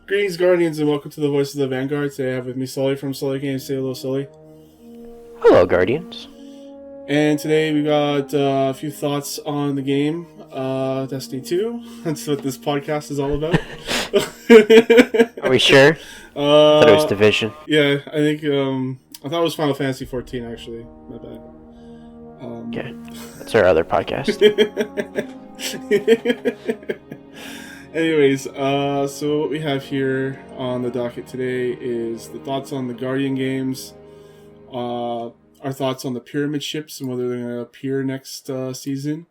Greetings, Guardians, and welcome to the Voice of the Vanguard. Today I have with me Sully from Sully Games. Say hello, Sully. Hello, Guardians. And today we got a few thoughts on the game, Destiny 2. That's what this podcast is all about. Are we sure? I thought it was Division. Yeah, I think, I thought it was Final Fantasy 14, actually. My bad. Okay, that's our other podcast. Anyways, so what we have here on the docket today is the thoughts on the Guardian games, our thoughts on the pyramid ships and whether they're going to appear next season,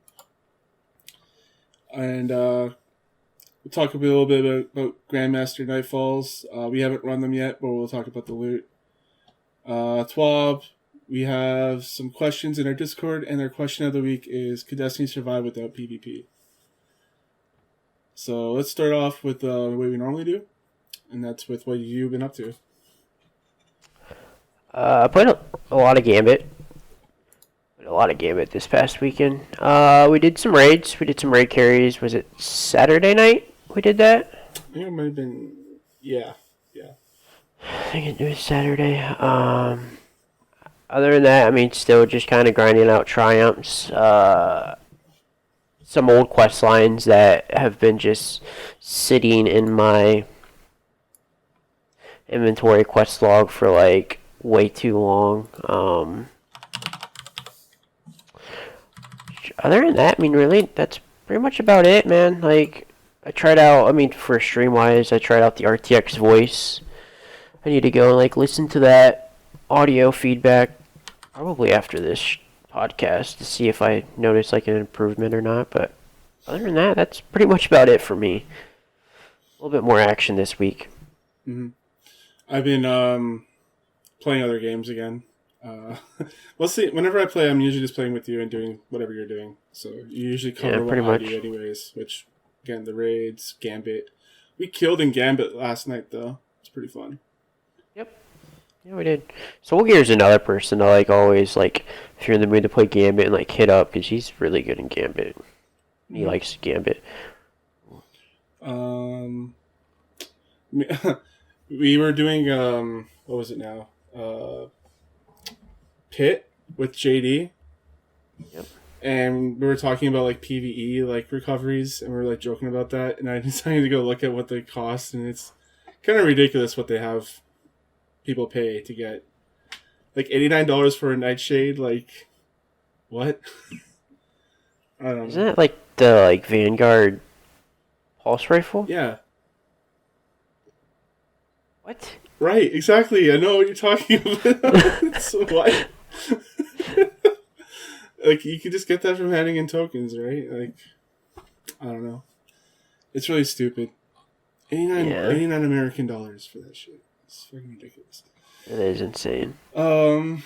and we'll talk a little bit about Grandmaster Nightfalls. We haven't run them yet, but we'll talk about the loot. 12, we have some questions in our Discord, and our question of the week is, could Destiny survive without PvP? So let's start off with the way we normally do, and that's with what you've been up to. I played a lot of Gambit. This past weekend. We did some raids. We did some raid carries. Was it Saturday night we did that? I think it might have been, yeah. I think it was Saturday. Other than that, I mean, still just kind of grinding out triumphs. Some old quest lines that have been just sitting in my inventory quest log for like way too long. Other than that, I mean, really, that's pretty much about it, man. Like, I tried out, I mean, for stream-wise, I tried out the RTX voice. I need to go and, like, listen to that audio feedback probably after this podcast to see if I notice, like, an improvement or not. But other than that, that's pretty much about it for me. A little bit more action this week. Mm-hmm. I've been playing other games again. We'll see. Whenever I play, I'm usually just playing with you and doing whatever you're doing. So you usually cover what I do anyways, which, again, the raids, Gambit. We killed in Gambit last night, though. It's pretty fun. Yep. Yeah, we did. Soul Gear's another person to, like, always, like, if you're in the mood to play Gambit and, like, hit up, because he's really good in Gambit. He likes Gambit. We were doing, what was it now? Pit with JD. Yep. And we were talking about, like, PvE, like, recoveries, and we were, like, joking about that, and I decided to go look at what they cost, and it's kind of ridiculous what they have people pay to get, like, $89 for a Nightshade. Like, what? I don't know. Isn't that like the like Vanguard pulse rifle? Yeah. What? Right, exactly. I know what you're talking about. So what? Like, you can just get that from handing in tokens, right? Like, I don't know. It's really stupid. 89 American dollars for that shit. It's fucking ridiculous. It is insane. But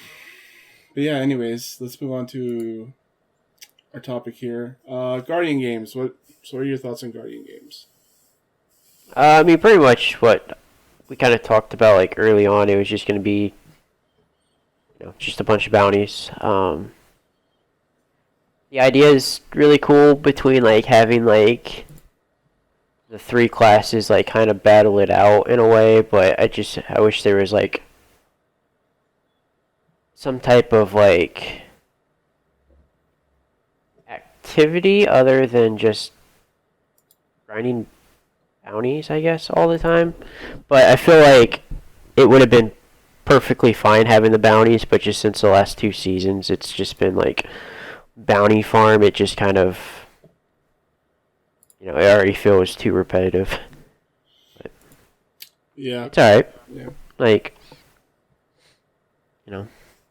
yeah, anyways, let's move on to our topic here. Guardian games. What are your thoughts on Guardian games? I mean, pretty much what we kind of talked about, like, early on. It was just going to be, just a bunch of bounties. The idea is really cool between, like, having, like, the three classes, like, kind of battle it out in a way, but I wish there was, like, some type of, like, activity other than just grinding bounties, I guess, all the time. But I feel like it would have been perfectly fine having the bounties, but just since the last 2 seasons, it's just been, like, bounty farm. It just kind of, I already feel it's too repetitive. But yeah. It's alright. Yeah. Like,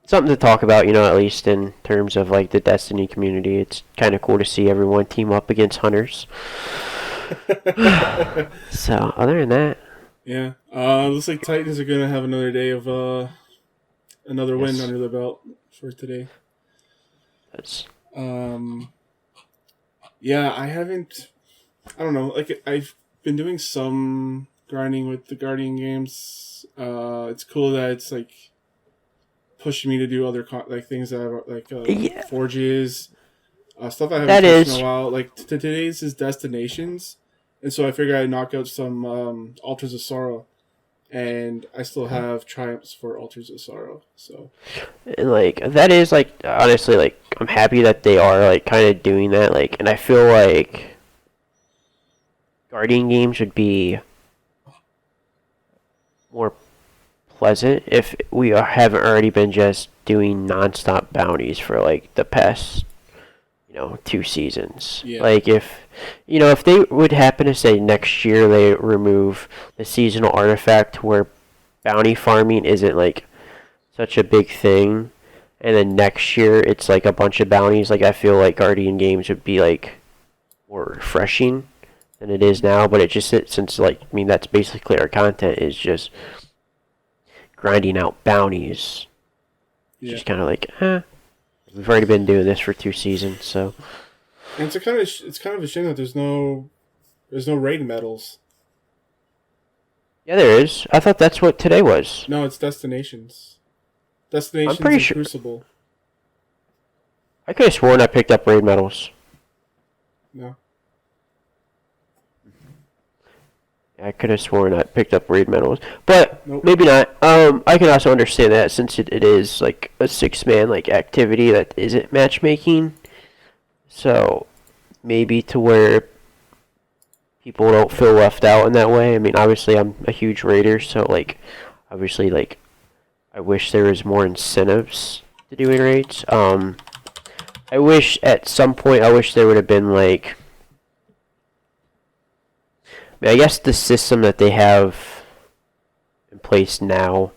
something to talk about, at least in terms of, like, the Destiny community. It's kind of cool to see everyone team up against hunters. So, other than that. Yeah. Looks like Titans are going to have another day of, another win under the belt for today. Yeah, I don't know, like, I've been doing some grinding with the Guardian games. It's cool that it's, like, pushing me to do other things that are, like, forges, stuff I haven't touched in a while. Like, today's is destinations, and so I figured I'd knock out some Altars of Sorrow, and I still have triumphs for Altars of Sorrow. So And like that is like honestly like I'm happy that they are like kind of doing that like, and I feel like Guardian games would be more pleasant if we haven't already been just doing nonstop bounties for like the past 2 seasons. yeah, Like if they would happen to say next year they remove the seasonal artifact where bounty farming isn't like such a big thing, and then next year it's like a bunch of bounties, like I feel like Guardian games would be like more refreshing than it is now. But it just since like I mean that's basically our content is just grinding out bounties. It's yeah. just kind of like we've already been doing this for 2 seasons, so. And it's kind of a shame that there's no raid medals. Yeah, there is. I thought that's what today was. No, it's destinations. Destinations pretty and sure- Crucible. I could have sworn I picked up raid medals. No. I could have sworn I picked up raid medals, but Nope. maybe not. I can also understand that since it is like a 6-man like activity that isn't matchmaking, so maybe to where people don't feel left out in that way. I mean, obviously I'm a huge raider, so like, obviously like, I wish there was more incentives to doing raids. I wish at some point there would have been like. I guess the system that they have in place now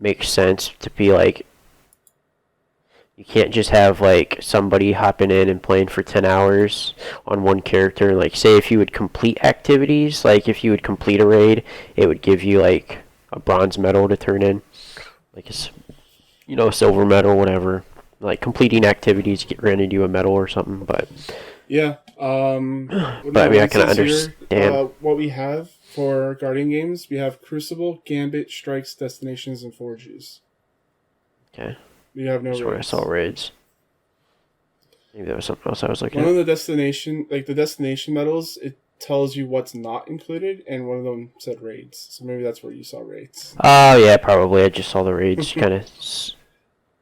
makes sense to be like you can't just have like somebody hopping in and playing for 10 hours on one character. Like say if you would complete activities, like if you would complete a raid, it would give you like a bronze medal to turn in. Like it's a silver medal, whatever. Like completing activities granted you a medal or something, but Yeah. but I mean I can understand. What we have for Guardian games, we have Crucible, Gambit, Strikes, Destinations, and Forges. Okay. We have no That's where I raids. saw raids. Maybe there was something else I was looking One at. of the destination medals, it tells you what's not included, and one of them said raids. So maybe that's where you saw raids. Oh yeah, probably. I just saw the raids. Kind of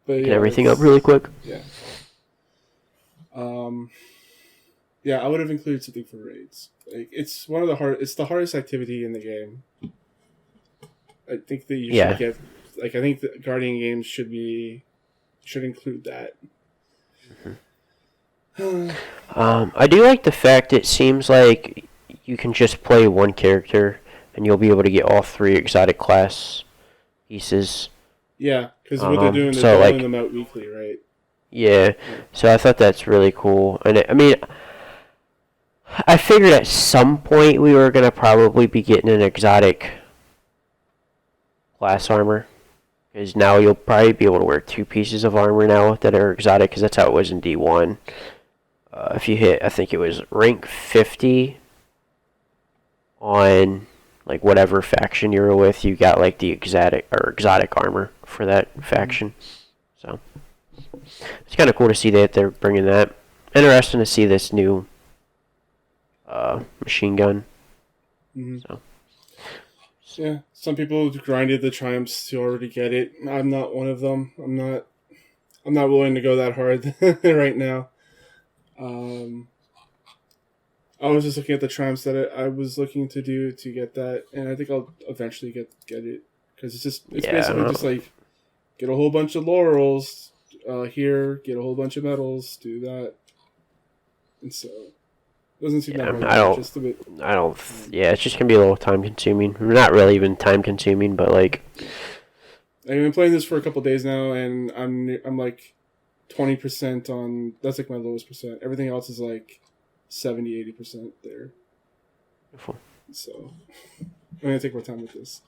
But get yeah, everything it's- up really quick. Yeah. Yeah, I would have included something for raids. Like it's it's the hardest activity in the game. I think that you should get I think that Guardian games should include that. I do like the fact it seems like you can just play one character and you'll be able to get all 3 exotic class pieces. Yeah, because what they're doing, so, rolling like- them out weekly, right? Yeah, so I thought that's really cool. And I mean, I figured at some point we were gonna probably be getting an exotic class armor. Because now you'll probably be able to wear 2 pieces of armor now that are exotic, because that's how it was in D1. If you hit, I think it was rank 50 on like whatever faction you were with, you got like the exotic armor for that faction. So it's kind of cool to see that they're bringing that. Interesting to see this new machine gun. Mm-hmm. So. Yeah, some people grinded the triumphs to already get it. I'm not one of them. I'm not willing to go that hard right now. I was just looking at the triumphs that I was looking to do to get that, and I think I'll eventually get it because it's basically just like get a whole bunch of laurels here, get a whole bunch of medals, do that, and so it doesn't seem that hard. Just a bit. Yeah, it's just gonna be a little time consuming. Not really even time consuming, but like. I've been playing this for a couple days now, and I'm like 20% on. That's like my lowest percent. Everything else is like 70-80% there. Beautiful. So I'm gonna take more time with this,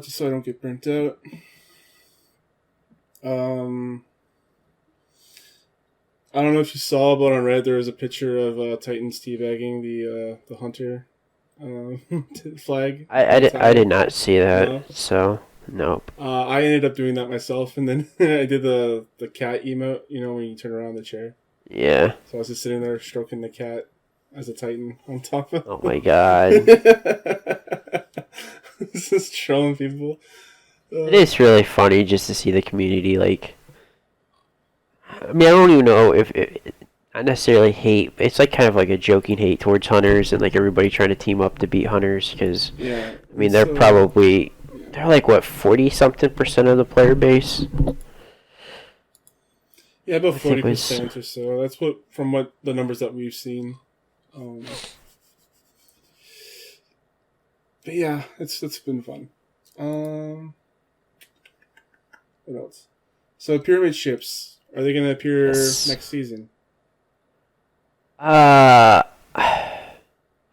just so I don't get burnt out. I don't know if you saw, but on Reddit there was a picture of Titans teabagging the hunter flag. I did not see that, No? so nope. I ended up doing that myself, and then I did the cat emote. You know when you turn around the chair. Yeah. So I was just sitting there stroking the cat. as a Titan on top of. Oh my god. This is trolling people. It is really funny just to see the community, like... I mean, I don't even know if... I necessarily hate... It's like kind of like a joking hate towards hunters and like everybody trying to team up to beat hunters, because... Yeah. I mean, they're probably... They're like, what, 40-something% of the player base? Yeah, about 40% or so. That's from what the numbers that we've seen. But yeah, it's been fun. What else? So pyramid ships, are they going to appear next season? I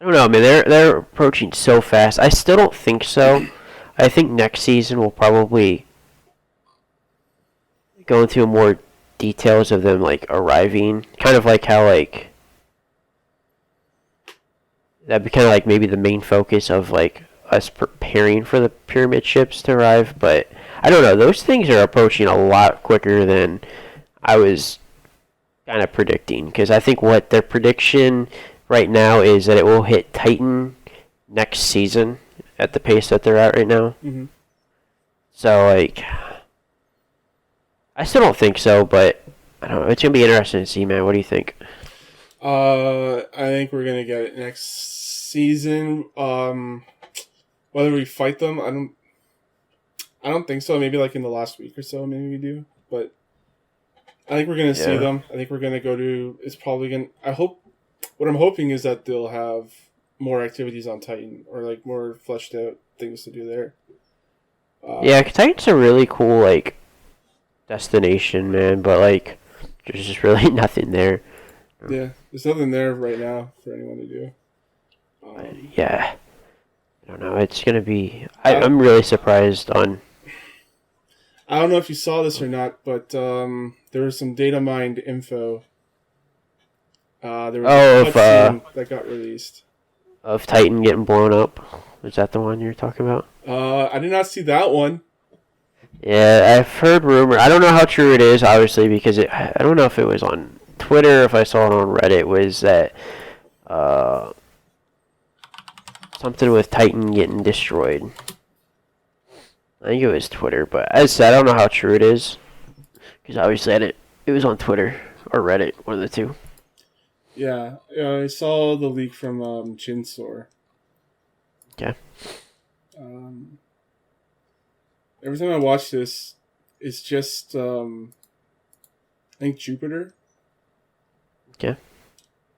don't know, man. They're approaching so fast. I still don't think so. I think next season we'll probably go into more details of them like arriving, kind of like how like that'd be kind of like maybe the main focus of like us preparing for the pyramid ships to arrive. But I don't know, those things are approaching a lot quicker than I was kind of predicting, because I think what their prediction right now is that it will hit Titan next season at the pace that they're at right now. Mm-hmm. So like I still don't think so, but I don't know. It's gonna be interesting to see, man. What do you think? I think we're gonna get it next season. Whether we fight them, I don't think so. Maybe like in the last week or so, maybe we do. But I think we're gonna see them. I think we're gonna go to. It's probably gonna. What I'm hoping is that they'll have more activities on Titan, or like more fleshed out things to do there. Yeah, Titan's a really cool like destination, man. But like, there's just really nothing there. Yeah, there's nothing there right now for anyone to do. Yeah, I don't know. It's gonna be. I'm really surprised on. I don't know if you saw this or not, but there was some data mined info. There was a cutscene that got released of Titan getting blown up. Is that the one you're talking about? I did not see that one. Yeah, I've heard rumor. I don't know how true it is, obviously, because I don't know if it was on Twitter, or if I saw it on Reddit. Was that something with Titan getting destroyed? I think it was Twitter, but as I said, I don't know how true it is, because obviously it was on Twitter or Reddit, one of the two. Yeah, I saw the leak from Jinsor. Okay. Every time I watch this, it's just I think Jupiter. Okay.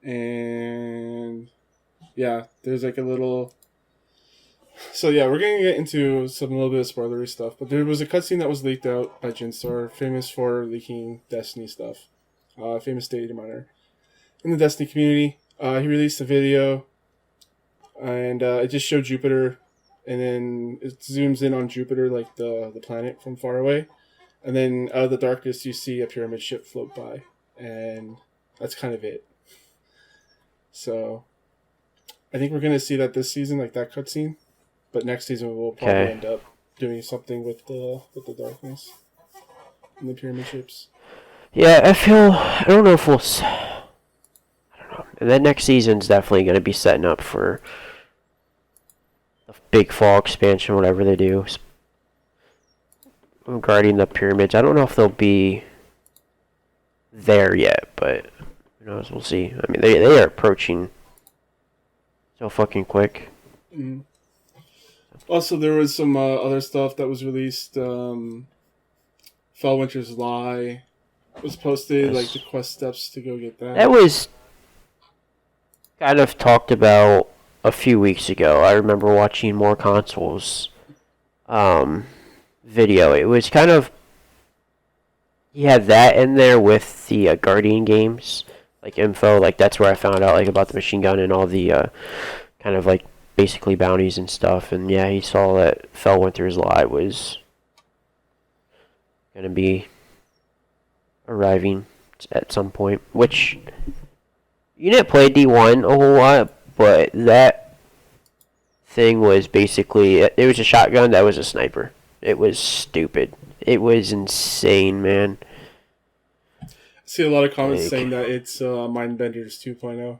And yeah, there's like a little. So yeah, we're gonna get into a little bit of spoilery stuff, but there was a cutscene that was leaked out by Jinsor, famous for leaking Destiny stuff, famous data miner in the Destiny community. He released a video, and it just showed Jupiter, and then it zooms in on Jupiter, like the planet from far away, and then out of the darkness you see a pyramid ship float by, and that's kind of it. So I think we're gonna see that this season, like that cutscene. But next season we'll probably end up doing something with the darkness and the pyramid ships. Yeah, I don't know if we'll. I don't know. And then next season's definitely going to be setting up for the big fall expansion, whatever they do. Regarding the pyramids, I don't know if they'll be there yet, but who knows? We'll see. I mean, they are approaching so fucking quick. Mm-hmm. Also, there was some other stuff that was released. Fellwinter's Lie was posted, like the quest steps to go get that. That was kind of talked about a few weeks ago. I remember watching More Consoles video. It was kind of... He had that in there with the Guardian games, like info. Like that's where I found out like about the machine gun and all the kind of like basically bounties and stuff. And yeah, he saw that Fellwinter's Lie was gonna be arriving at some point, which you didn't play D1 a whole lot, but that thing was basically, it was a shotgun that was a sniper. It was stupid. It was insane, man. I see a lot of comments saying that it's Mindbenders 2.0.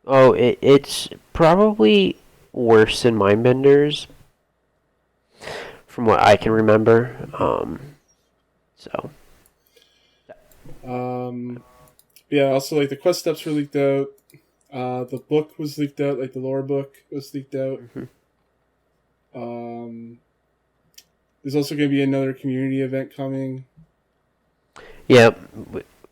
Oh, it's probably worse than Mindbenders, from what I can remember. So Yeah, also like the quest steps were leaked out. The book was leaked out, like the lore book was leaked out. mhm. Um, there's also going to be another community event coming. Yeah,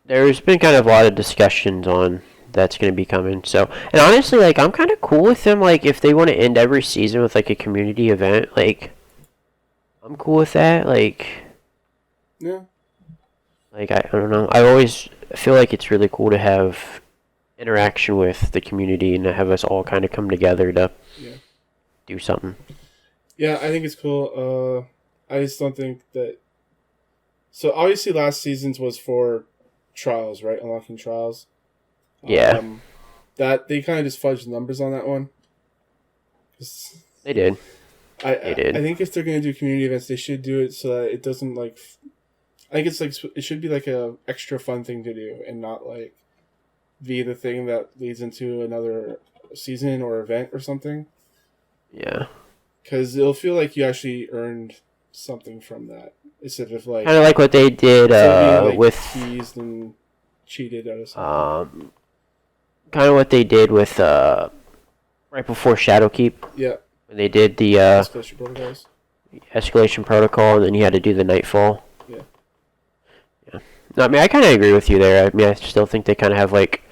there's been kind of a lot of discussions on that's going to be coming. So, and honestly, like I'm kind of cool with them. Like if they want to end every season with like a community event, like I'm cool with that. Yeah, I don't know. I always feel like it's really cool to have interaction with the community and to have us all kind of come together to yeah, do something. yeah. I think it's cool. I just don't think that. So obviously, last season's was for trials, right? Unlocking trials. Yeah, That they kind of just fudged the numbers on that one. 'Cause they did. They I did. think if they're gonna do community events, they should do it so that it doesn't like. I think it's like it should be like a extra fun thing to do, and not like be the thing that leads into another season or event or something. Yeah. Because it'll feel like you actually earned something from that instead of like Kind of like what they did instead of being like with teased and cheated out of something. kind of what they did with right before Shadowkeep Yeah, when they did the escalation protocols. escalation protocol, and then you had to do the Nightfall. Yeah. Yeah. No, I mean, I kind of agree with you there. I mean, I still think they kind of have like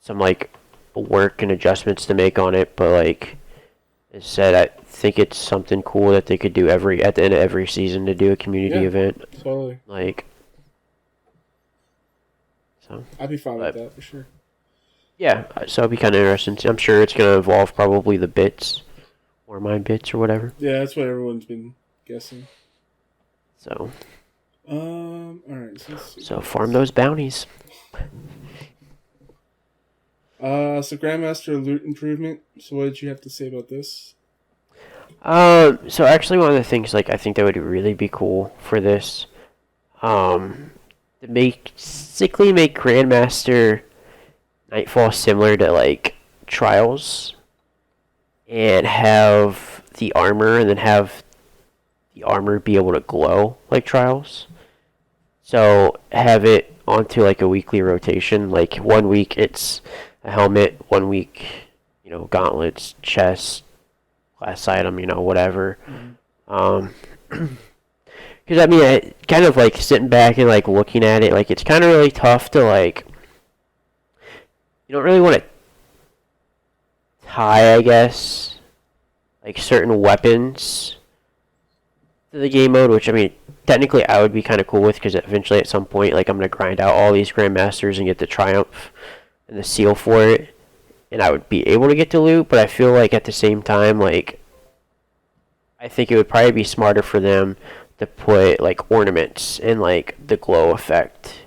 some like work and adjustments to make on it, but like I said, I think it's something cool that they could do every at the end of every season to do a community Yeah. event. Totally. Like, so I'd be fine with But- that for sure. yeah, so it'll be kind of interesting. I'm sure it's gonna involve probably the bits or my bits or whatever. Yeah, that's what everyone's been guessing. So All right. So, let's see. so farm those bounties. So Grandmaster loot improvement. So what did you have to say about this? So actually, one of the things like I think that would really be cool for this, to basically make Grandmaster Nightfall similar to like Trials, and have the armor, and then have the armor be able to glow like Trials. So have it onto like a weekly rotation. Like 1 week it's a helmet, 1 week, gauntlets, chest, class item, whatever. Because I mean, kind of like sitting back and like looking at it, like it's kind of really tough to like. You don't really want to tie, I guess, like certain weapons to the game mode, which I mean, technically I would be kind of cool with because eventually at some point, like I'm gonna grind out all these Grandmasters and get the Triumph and the seal for it, and I would be able to get the loot. But I feel like at the same time, like I think it would probably be smarter for them to put like ornaments and like the glow effect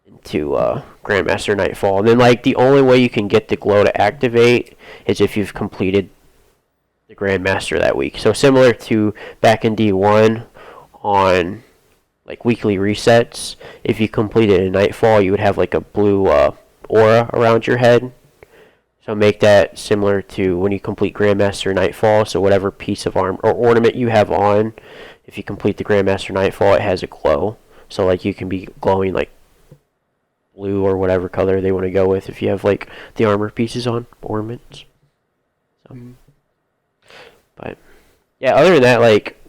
into Grandmaster Nightfall. And then like the only way you can get the glow to activate is if you've completed the Grandmaster that week. So similar to back in D1 on like weekly resets, if you completed a Nightfall, you would have like a blue aura around your head. So make that similar to when you complete Grandmaster Nightfall. So whatever piece of armor or ornament you have on, if you complete the Grandmaster Nightfall, it has a glow. So like you can be glowing like blue or whatever color they want to go with if you have like the armor pieces on ornaments. So, but yeah, other than that, like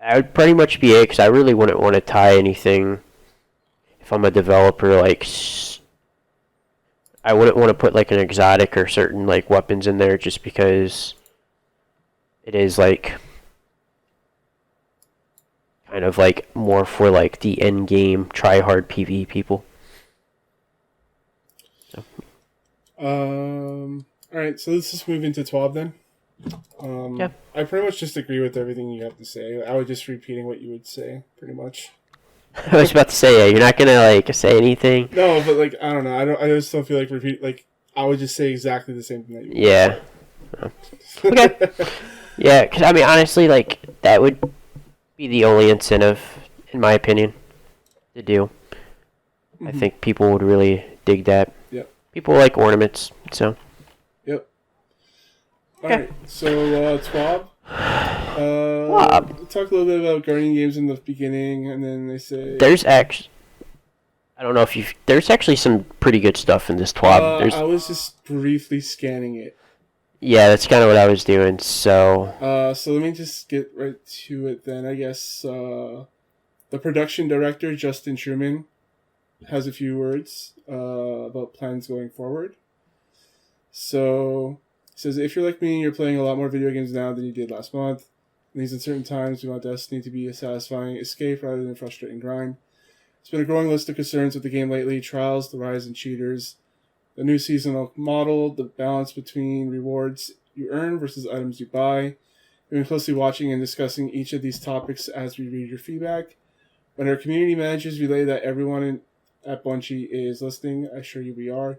that would pretty much be it. Because I really wouldn't want to tie anything. If I'm a developer, like I wouldn't want to put like an exotic or certain like weapons in there just because it is like kind of like more for like the end game try hard PvE people. So. All right. So let's just move into 12 then. Yeah. I pretty much just agree with everything you have to say. I was just repeating what you would say, pretty much. I was about to say, yeah, you're not gonna like say anything. No, but like I don't know. I just don't feel like repeat. Like I would just say exactly the same thing that you. Yeah. Okay. Yeah, because I mean, honestly, like that would be the only incentive, in my opinion, to do. I think people would really dig that. Yep. People like ornaments, so. Yep. Okay. Alright, so TWAB. TWAB. Talk a little bit about guardian games in the beginning, and then they say... I don't know if you've... There's actually some pretty good stuff in this TWAB. I was just briefly scanning it. Yeah, that's kind of what I was doing, so... So let me just get right to it then. I guess the production director, Justin Truman, has a few words about plans going forward. So, he says, if you're like me and you're playing a lot more video games now than you did last month, in these uncertain times, we want Destiny to be a satisfying escape rather than a frustrating grind. It's been a growing list of concerns with the game lately: trials, the rise in cheaters, the new seasonal model, the balance between rewards you earn versus items you buy. We've been closely watching and discussing each of these topics as we read your feedback. When our community managers relay that everyone at Bungie is listening, I assure you we are.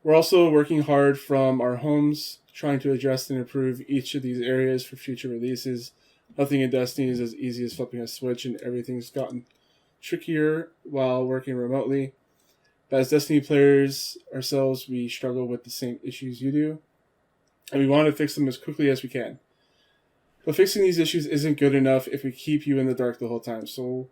We're also working hard from our homes, trying to address and improve each of these areas for future releases. Nothing in Destiny is as easy as flipping a switch, and everything's gotten trickier while working remotely. But as Destiny players ourselves, we struggle with the same issues you do, and we want to fix them as quickly as we can. But fixing these issues isn't good enough if we keep you in the dark the whole time, so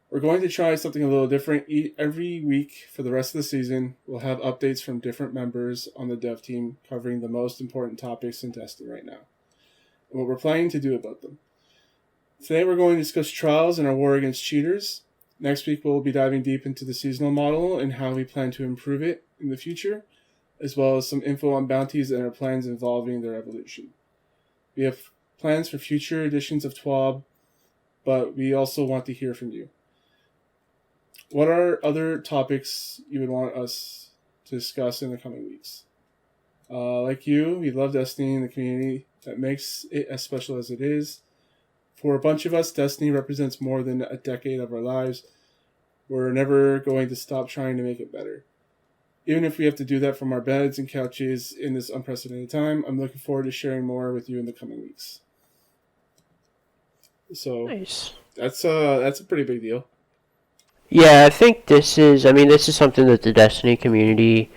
we're going to try something a little different. Every week for the rest of the season, we'll have updates from different members on the dev team covering the most important topics in Destiny right now, and what we're planning to do about them. Today we're going to discuss trials and our war against cheaters. Next week we'll be diving deep into the seasonal model and how we plan to improve it in the future, as well as some info on bounties and our plans involving their evolution. We have plans for future editions of TWAB, but we also want to hear from you. What are other topics you would want us to discuss in the coming weeks? Like you, we love Destiny and the community that makes it as special as it is. For a bunch of us, Destiny represents more than a decade of our lives. We're never going to stop trying to make it better. Even if we have to do that from our beds and couches in this unprecedented time, I'm looking forward to sharing more with you in the coming weeks. So, Nice. That's a pretty big deal. Yeah, I think this is something that the Destiny community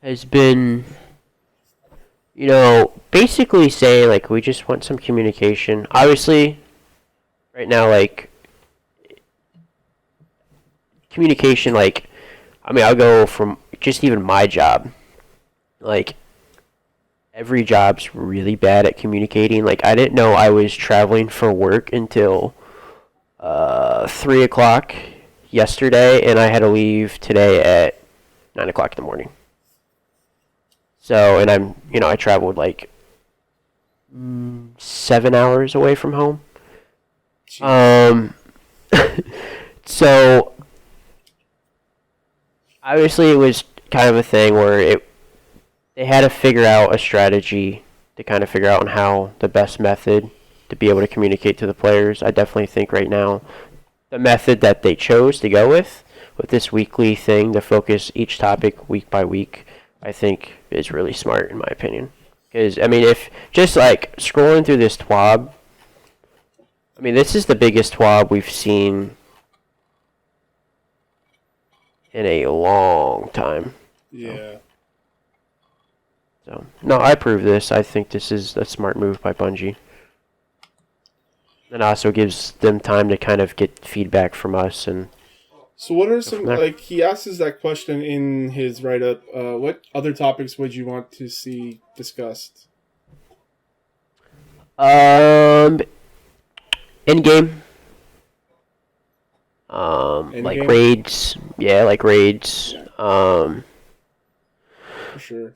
has been, basically saying, like, we just want some communication. Obviously, right now, like, communication, like, I'll go from just even my job. Like, every job's really bad at communicating. Like, I didn't know I was traveling for work until 3 o'clock yesterday, and I had to leave today at 9 o'clock in the morning. So, and I traveled like 7 hours away from home. So, obviously it was kind of a thing where they had to figure out a strategy to kind of figure out on how the best method to be able to communicate to the players. I definitely think right now the method that they chose to go with this weekly thing to focus each topic week by week, I think is really smart in my opinion. Because, if just like scrolling through this TWAB, this is the biggest TWAB we've seen in a long time. Yeah. So, no, I approve this. I think this is a smart move by Bungie. And also gives them time to kind of get feedback from us. And so what are some, like, he asks us that question in his write-up, what other topics would you want to see discussed? In-game. Like raids. Yeah, like raids. For sure.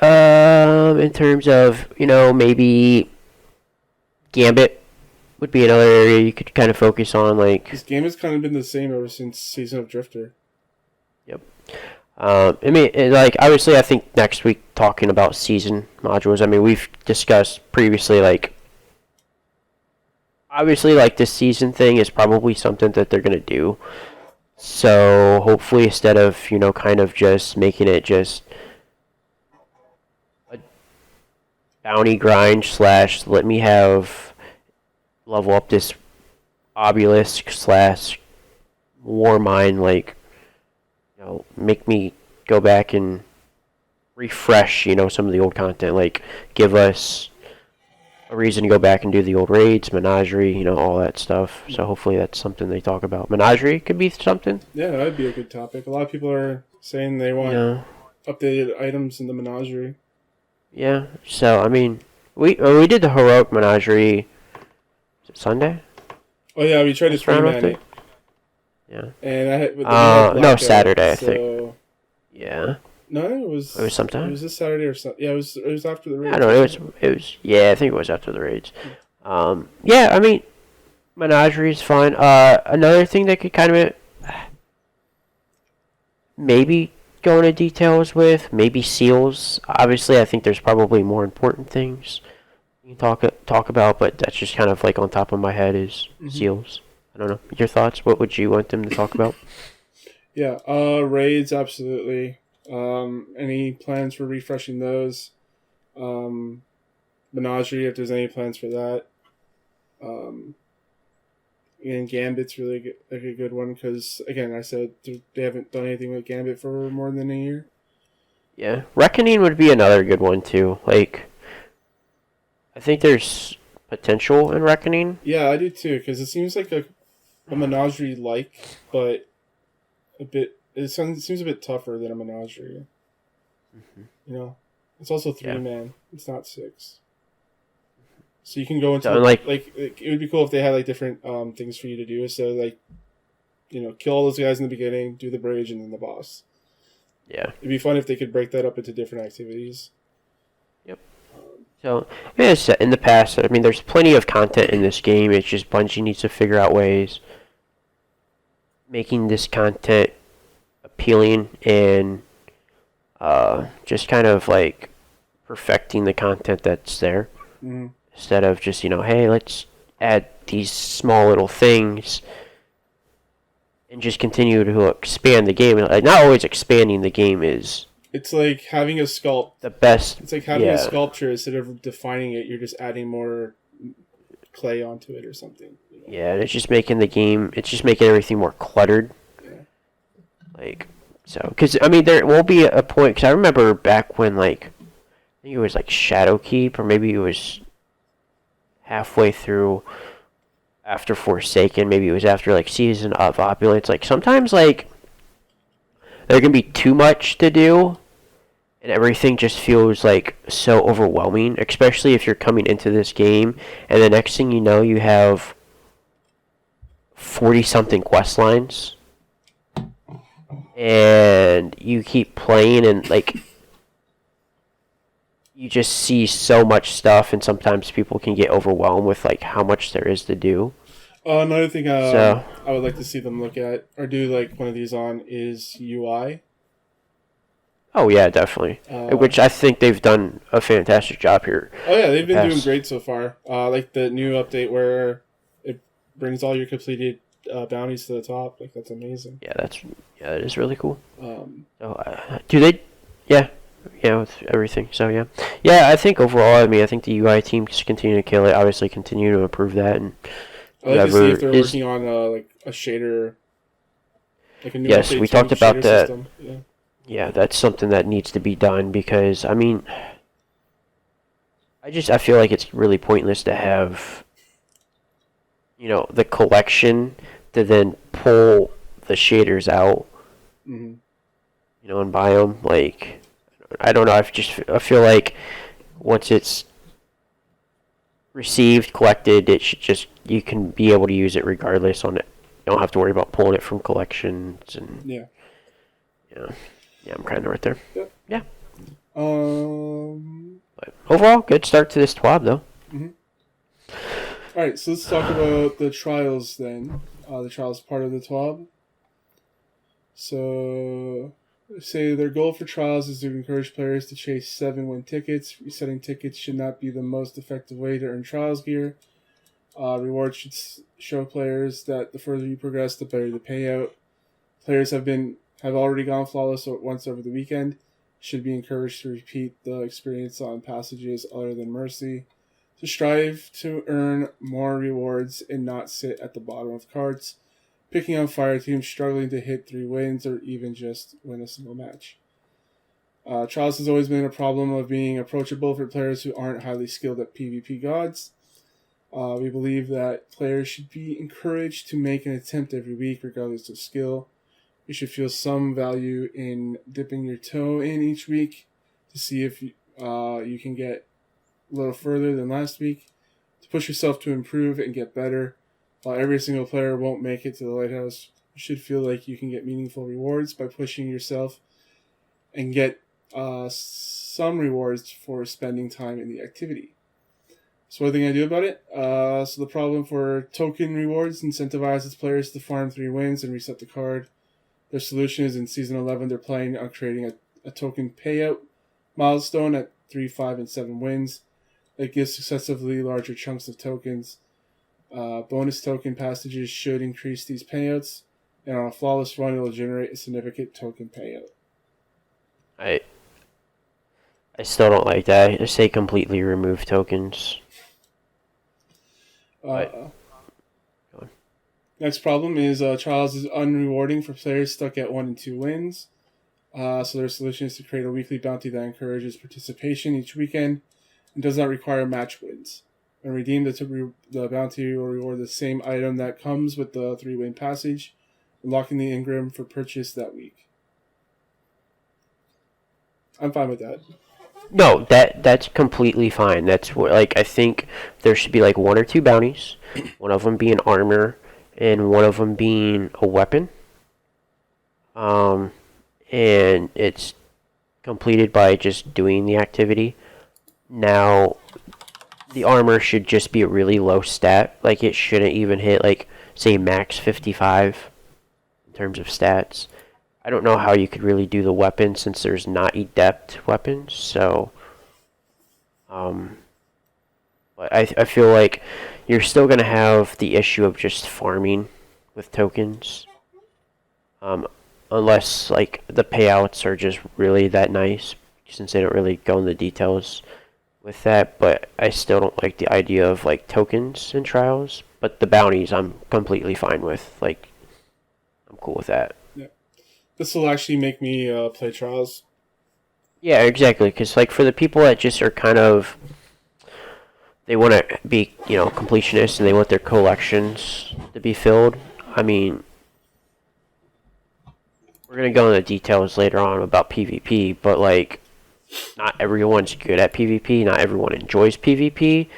In terms of, maybe Gambit would be another area you could kind of focus on, like... This game has kind of been the same ever since Season of Drifter. Yep. Obviously, I think next week, talking about season modules, we've discussed previously, like... Obviously, like, this season thing is probably something that they're going to do. So, hopefully, instead of, kind of just making it just... bounty grind / let me have level up this obelisk / war mine, like, make me go back and refresh, some of the old content. Like, give us a reason to go back and do the old raids, Menagerie, all that stuff. So hopefully that's something they talk about. Menagerie could be something. Yeah, that'd be a good topic. A lot of people are saying they want updated items in the Menagerie. Yeah. So I mean, we did the heroic Menagerie. Was it Sunday? Oh yeah, we tried to stream it. Yeah. And I had no, Saturday, I think. Yeah. No, it was sometime. It was this Saturday or something. Yeah, it was after the raids. I don't know. It was. Yeah, I think it was after the raids. Yeah, I mean, Menagerie is fine. Another thing that could kind of maybe go into details with, maybe seals. Obviously, I think there's probably more important things you can talk about, but that's just kind of like on top of my head is seals. I don't know. Your thoughts? What would you want them to talk about? Yeah, raids, absolutely. Any plans for refreshing those? Menagerie, if there's any plans for that. And Gambit's really good, like a good one because, again, I said they haven't done anything with Gambit for more than a year. Yeah, Reckoning would be another good one too. Like, I think there's potential in Reckoning. Yeah, I do too because it seems like a Menagerie-like, but a bit. It seems a bit tougher than a Menagerie. It's also 3-man. It's not 6. So you can go into it would be cool if they had like different things for you to do. So like, kill all those guys in the beginning, do the bridge, and then the boss. Yeah, it'd be fun if they could break that up into different activities. Yep. So in the past, I mean, there's plenty of content in this game. It's just Bungie needs to figure out ways making this content appealing and just kind of like perfecting the content that's there instead of just hey, let's add these small little things and just continue to expand the game. Like, not always expanding the game is. It's like having a sculpt. The best. It's like having a sculpture instead of defining it. You're just adding more clay onto it or something. Yeah, and it's just making the game. It's just making everything more cluttered. Like, so, because, I mean, there will be a point, because I remember back when, like, I think it was, like, Shadowkeep, or maybe it was halfway through after Forsaken, maybe it was after, like, Season of Opulence, like, sometimes, like, there can be too much to do, and everything just feels, like, so overwhelming, especially if you're coming into this game, and the next thing you know, you have 40-something quest lines. And you keep playing and, like, you just see so much stuff, and sometimes people can get overwhelmed with, like, how much there is to do. Another thing I would like to see them look at, or do, like, one of these on, is UI. Oh, yeah, definitely. Which I think they've done a fantastic job here. Oh, yeah, they've been doing great so far. Like, the new update where it brings all your completed bounties to the top. Like, that's amazing. Yeah, that is really cool. Do they? Yeah, with everything. So yeah. I think overall, I mean, I think the UI team just continue to kill it. Obviously, continue to improve that, and I'd like to see if they're working on like a shader, like a new. Yes, we talked about that. System. Yeah, that's something that needs to be done because I mean, I feel like it's really pointless to have, the collection to then pull the shaders out, and buy them. Like, I don't know. I feel like once it's received, collected, it should just, you can be able to use it regardless on it. You don't have to worry about pulling it from collections and yeah, I'm kind of right there. Yep. Yeah. But overall, good start to this TWAB though. All right, so let's talk about the trials then. The trials part of the TWAB. So, say their goal for trials is to encourage players to chase 7-win tickets. Resetting tickets should not be the most effective way to earn trials gear. Rewards should show players that the further you progress, the better the payout. Players have already gone flawless once over the weekend. Should be encouraged to repeat the experience on passages other than Mercy. To strive to earn more rewards and not sit at the bottom of carts. picking on fire teams struggling to hit 3 wins or even just win a single match. Trials has always been a problem of being approachable for players who aren't highly skilled at PvP gods. We believe that players should be encouraged to make an attempt every week regardless of skill. You should feel some value in dipping your toe in each week to see if you can get a little further than last week, to push yourself to improve and get better. While every single player won't make it to the lighthouse, you should feel like you can get meaningful rewards by pushing yourself and get some rewards for spending time in the activity. So what thing I do about it? So the problem for token rewards incentivizes players to farm 3 wins and reset the card. Their solution is in Season 11, they're planning on creating a token payout milestone at 3, 5, and 7 wins that gives successively larger chunks of tokens. Bonus token passages should increase these payouts, and on a flawless run, it will generate a significant token payout. I still don't like that. I say completely remove tokens. Next problem is Trials is unrewarding for players stuck at 1 and 2 wins. So their solution is to create a weekly bounty that encourages participation each weekend and does not require match wins. When redeemed, the bounty will reward the same item that comes with the 3-win passage, unlocking the engram for purchase that week. I'm fine with that. No, that's completely fine. That's what, like, I think there should be like 1 or 2 bounties, one of them being armor and one of them being a weapon. And it's completed by just doing the activity. Now, the armor should just be a really low stat. Like, it shouldn't even hit, like, say, max 55 in terms of stats. I don't know how you could really do the weapon since there's not adept weapons, so... But I feel like you're still going to have the issue of just farming with tokens. Unless, like, the payouts are just really that nice, since they don't really go into details with that, but I still don't like the idea of, like, tokens in Trials. But the bounties I'm completely fine with. Like, I'm cool with that. Yeah. This will actually make me play Trials. Yeah, exactly, because, like, for the people that just are kind of... They want to be, you know, completionists and they want their collections to be filled. I mean... We're going to go into details later on about PvP, but, like, not everyone's good at PvP, not everyone enjoys PvP,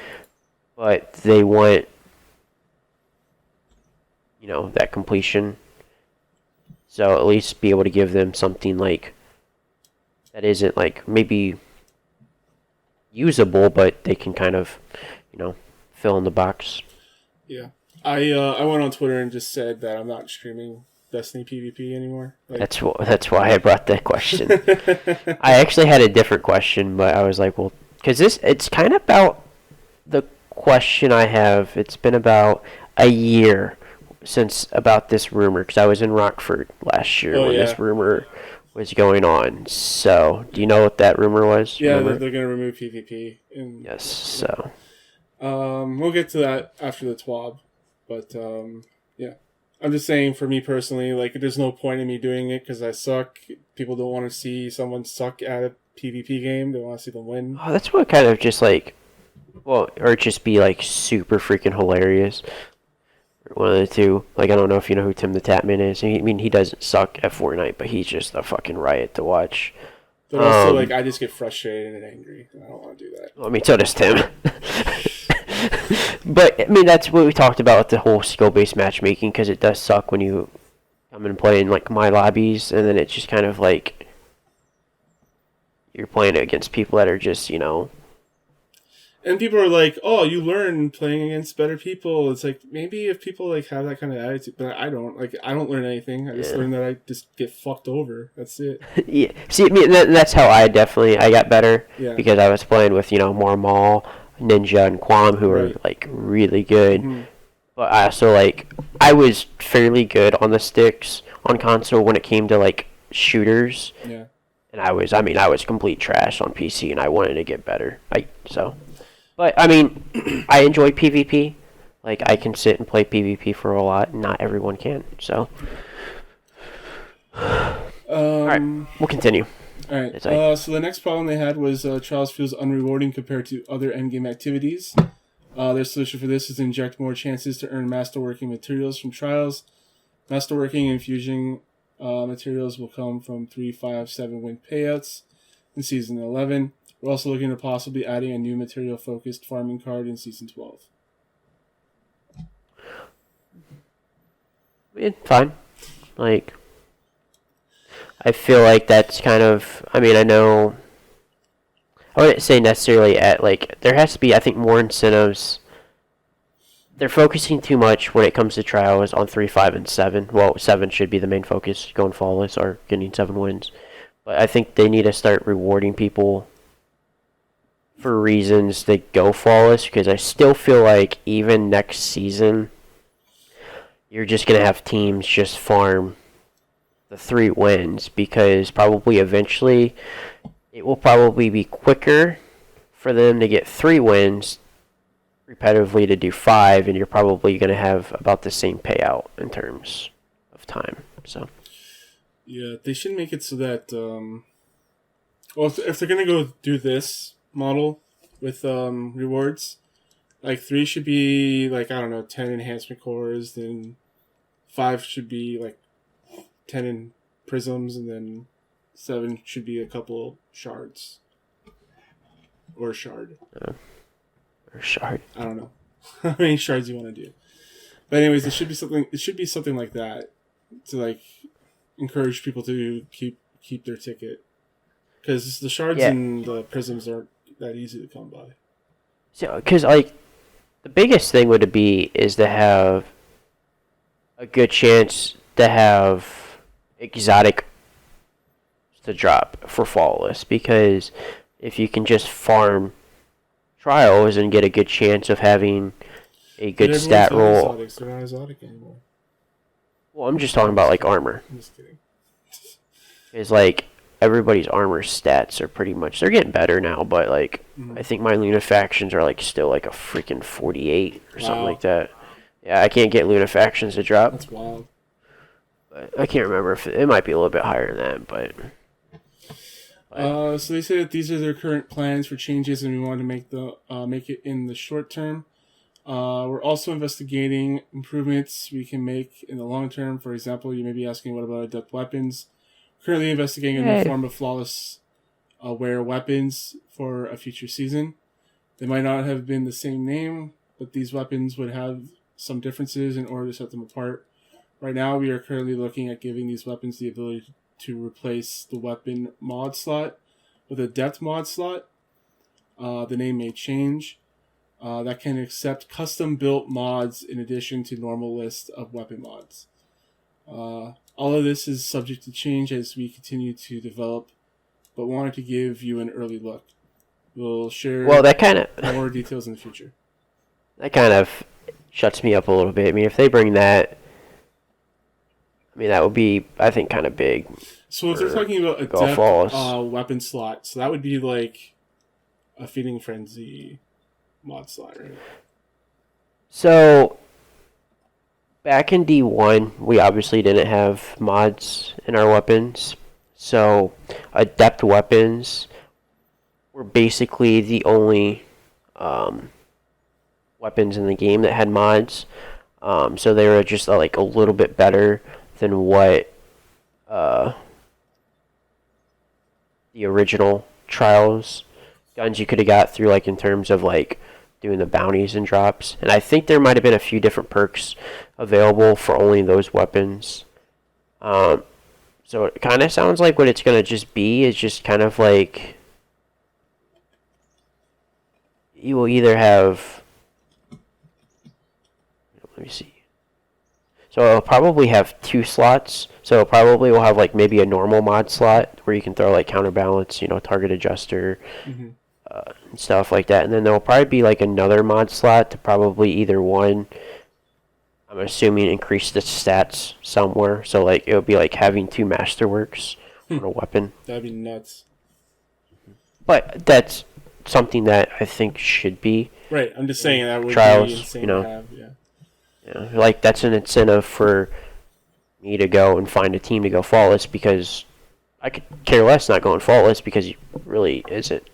but they want, you know, that completion. So at least be able to give them something, like, that isn't, like, maybe usable, but they can kind of, you know, fill in the box. Yeah. I went on Twitter and just said that I'm not streaming Destiny PvP anymore. Like, that's why I brought that question. I actually had a different question, but I was like, well, because it's kind of about the question I have. It's been about a year since about this rumor, because I was in Rockford last year when this rumor was going on. So, do you know what that rumor was? Yeah, they're going to remove PvP. Yes, so. We'll get to that after the TWAB, but yeah. I'm just saying, for me personally, like, there's no point in me doing it because I suck. People don't want to see someone suck at a PvP game. They want to see them win. Oh, that's what kind of just, like, well, or just be, like, super freaking hilarious. One of the two. Like, I don't know if you know who Tim the Tatman is. I mean, he doesn't suck at Fortnite, but he's just a fucking riot to watch. But also, like, I just get frustrated and angry. I don't want to do that. Well, I mean, so does Tim. But, I mean, that's what we talked about with the whole skill-based matchmaking, because it does suck when you come and play in, like, my lobbies, and then it's just kind of like you're playing against people that are just, you know... And people are like, oh, you learn playing against better people. It's like, maybe if people, like, have that kind of attitude, but I don't. Like, I don't learn anything. I just learn that I just get fucked over. That's it. Yeah. See, I mean, that's how I got better, because I was playing with, you know, more Maul, Ninja, and Quam, who are, like, really good. Mm-hmm. But I also, like, I was fairly good on the sticks on console when it came to, like, shooters. Yeah. And I was complete trash on PC, and I wanted to get better. But, I mean, I enjoy PvP. Like, I can sit and play PvP for a lot, and not everyone can. So, all right, we'll continue. All right. So the next problem they had was Trials feels unrewarding compared to other endgame activities. Their solution for this is to inject more chances to earn masterworking materials from Trials. Masterworking and fusing materials will come from 3, 5, 7 win payouts in Season 11. We're also looking at possibly adding a new material-focused farming card in Season 12. Fine. Like, I feel like that's kind of, I mean, I know, I wouldn't say necessarily like, there has to be, I think, more incentives. They're focusing too much when it comes to Trials on 3, 5, and 7. Well, 7 should be the main focus, going flawless or getting 7 wins. But I think they need to start rewarding people for reasons that go flawless, because I still feel like even next season, you're just going to have teams just farm the 3 wins, because probably eventually it will probably be quicker for them to get 3 wins repetitively to do 5, and you're probably going to have about the same payout in terms of time. So yeah, they should make it so that well, if they're going to go do this model with rewards, like 3 should be like, I don't know, 10 enhancement cores, then 5 should be like 10 in prisms, and then 7 should be a couple shards. Or a shard. or shard. I don't know how many shards you want to do. But anyways, it should be something like that to like encourage people to keep their ticket. Because the shards and the prisms aren't that easy to come by. So, because like the biggest thing would be is to have a good chance to have exotic to drop for flawless, because if you can just farm Trials and get a good chance of having a good stat roll. Exotics. They're not exotic anymore. Well, I'm just talking about like armor. I'm just kidding. It's like everybody's armor stats are pretty much, they're getting better now, but like I think my Lunafactions are like still like a freaking 48 or something like that. Yeah, I can't get Lunafactions to drop. That's wild. But I can't remember if it might be a little bit higher than that, but. So they say that these are their current plans for changes, and we want to make it in the short term. We're also investigating improvements we can make in the long term. For example, you may be asking, what about adept weapons? Currently investigating a new form of flawless wear weapons for a future season. They might not have been the same name, but these weapons would have some differences in order to set them apart. Right now, we are currently looking at giving these weapons the ability to replace the weapon mod slot with a depth mod slot. The name may change. That can accept custom built mods in addition to normal list of weapon mods. All of this is subject to change as we continue to develop, but wanted to give you an early look. We'll share more details in the future. That kind of shuts me up a little bit. I mean, if they bring that, I mean, that would be, I think, kind of big. So if they're talking about a depth weapon slot, so that would be like a Feeding Frenzy mod slot, right? So, back in D1, we obviously didn't have mods in our weapons. So, adept weapons were basically the only weapons in the game that had mods. So they were just like a little bit better than what the original Trials guns you could have got through, like in terms of like doing the bounties and drops. And I think there might have been a few different perks available for only those weapons. So it kind of sounds like what it's going to just be is just kind of like you will either have, let me see. So it'll probably have 2 slots. So it probably will have like maybe a normal mod slot where you can throw like counterbalance, target adjuster, and stuff like that. And then there will probably be like another mod slot to probably either one, I'm assuming, increase the stats somewhere. So like it would be like having 2 masterworks on a weapon. That'd be nuts. But that's something that I think should be Right. I'm just saying that would be trials, insane to have. Yeah. Yeah, like that's an incentive for me to go and find a team to go flawless because I could care less not going flawless because it really isn't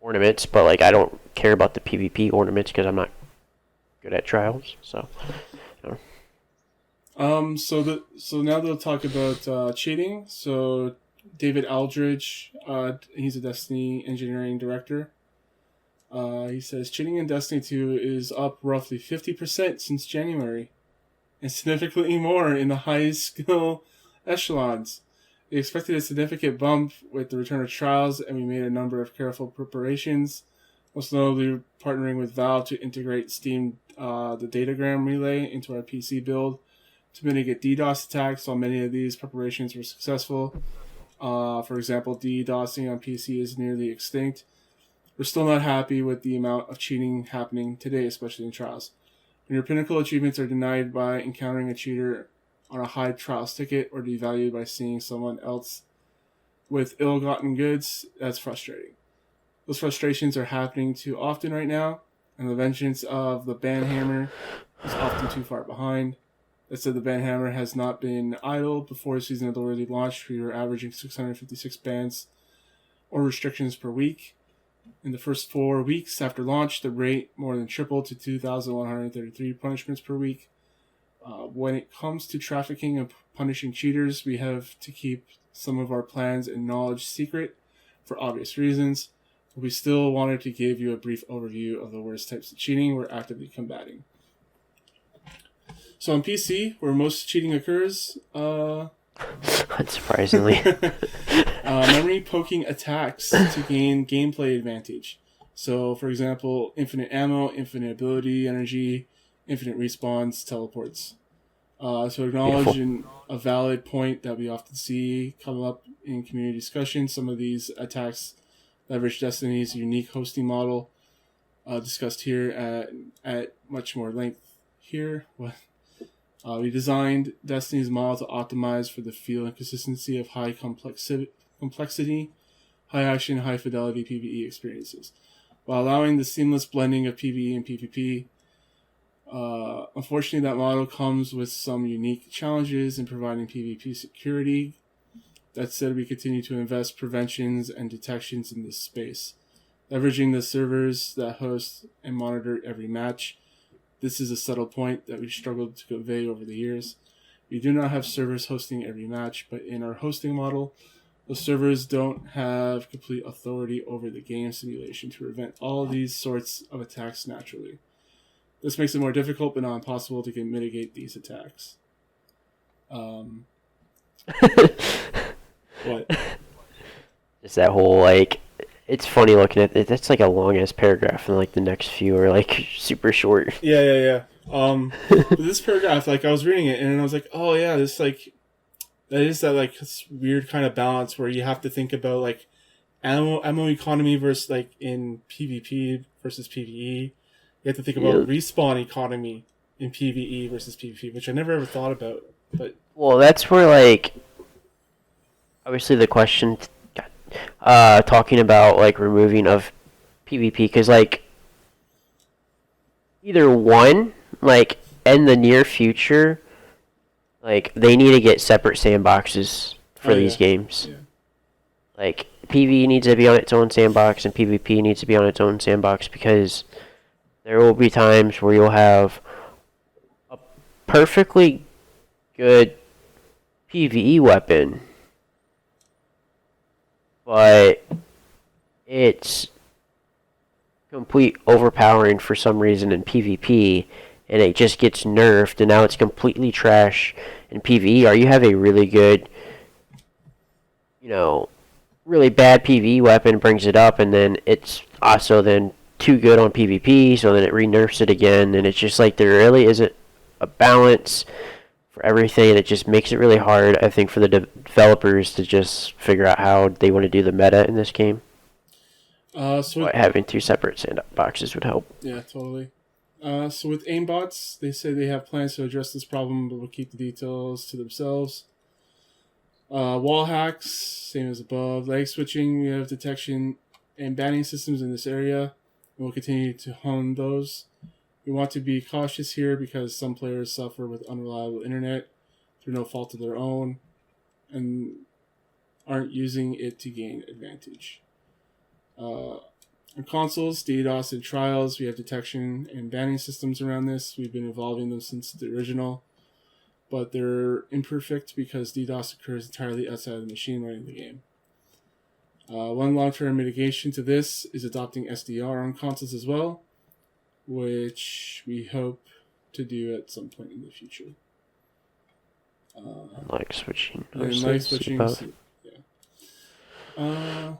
ornaments, but like I don't care about the PvP ornaments because I'm not good at trials. So, you know. So now they'll talk about cheating. So David Aldridge, he's a Destiny engineering director. He says cheating in Destiny 2 is up roughly 50% since January, and significantly more in the highest skill echelons. We expected a significant bump with the return of trials, and we made a number of careful preparations, most notably partnering with Valve to integrate Steam the datagram relay into our PC build to mitigate DDoS attacks. While many of these preparations were successful, for example, DDoSing on PC is nearly extinct. We're still not happy with the amount of cheating happening today, especially in trials. When your pinnacle achievements are denied by encountering a cheater on a high trials ticket or devalued by seeing someone else with ill-gotten goods, that's frustrating. Those frustrations are happening too often right now, and the vengeance of the banhammer is often too far behind. That said, the banhammer has not been idle. Before Season of the Worthy launched, we were averaging 656 bans or restrictions per week. In the first 4 weeks after launch, the rate more than tripled to 2,133 punishments per week. When it comes to trafficking and punishing cheaters, we have to keep some of our plans and knowledge secret for obvious reasons. But we still wanted to give you a brief overview of the worst types of cheating we're actively combating. So on PC, where most cheating occurs, unsurprisingly, memory poking attacks to gain gameplay advantage. So, for example, infinite ammo, infinite ability, energy, infinite respawns, teleports. So acknowledge a valid point that we often see come up in community discussion. Some of these attacks leverage Destiny's unique hosting model, discussed here at much more length here. We designed Destiny's model to optimize for the feel and consistency of high complexity, high action, high fidelity PvE experiences, while allowing the seamless blending of PvE and PvP. Unfortunately, that model comes with some unique challenges in providing PvP security. That said, we continue to invest preventions and detections in this space, leveraging the servers that host and monitor every match. This is a subtle point that we've struggled to convey over the years. We do not have servers hosting every match, but in our hosting model, the servers don't have complete authority over the game simulation to prevent all these sorts of attacks naturally. This makes it more difficult but not impossible to mitigate these attacks. What? just that whole like. It's funny looking at it. That's like a long ass paragraph, and like the next few are like super short. Yeah. This paragraph, like I was reading it, and I was like, oh yeah, this like that is that like this weird kind of balance where you have to think about like ammo economy versus like in PvP versus PvE. You have to think about respawn economy in PvE versus PvP, which I never ever thought about. But well, that's where like obviously the question. Talking about like removing of PvP because like either one like in the near future like they need to get separate sandboxes for these games. Yeah. Like PvE needs to be on its own sandbox and PvP needs to be on its own sandbox because there will be times where you'll have a perfectly good PvE weapon but it's complete overpowering for some reason in PvP, and it just gets nerfed, and now it's completely trash in PvE. Or you have a really good, really bad PvE weapon, brings it up, and then it's also then too good on PvP, so then it re-nerfs it again, and it's just like there really isn't a balance for everything, and it just makes it really hard, I think, for the developers to just figure out how they want to do the meta in this game. Having two separate sandboxes would help. Yeah, totally. So with aimbots, they say they have plans to address this problem, but will keep the details to themselves. Wall hacks, same as above. Lag switching, we have detection and banning systems in this area. We'll continue to hone those. We want to be cautious here because some players suffer with unreliable internet through no fault of their own and aren't using it to gain advantage. On consoles, DDoS and Trials, we have detection and banning systems around this. We've been evolving them since the original, but they're imperfect because DDoS occurs entirely outside of the machine running the game. One long-term mitigation to this is adopting SDR on consoles as well, which we hope to do at some point in the future. Like switching. Like switching. Yeah.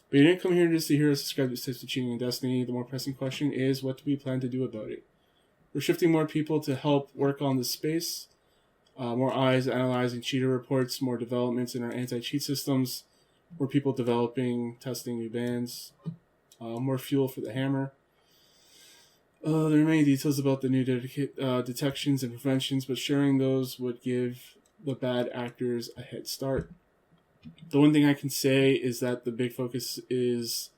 But you didn't come here just to hear us describe the steps of cheating in Destiny. The more pressing question is, what do we plan to do about it? We're shifting more people to help work on this space. More eyes analyzing cheater reports, more developments in our anti-cheat systems, more people developing, testing new bans, more fuel for the hammer. There are many details about the new detections and preventions, but sharing those would give the bad actors a head start. The one thing I can say is that the big focus is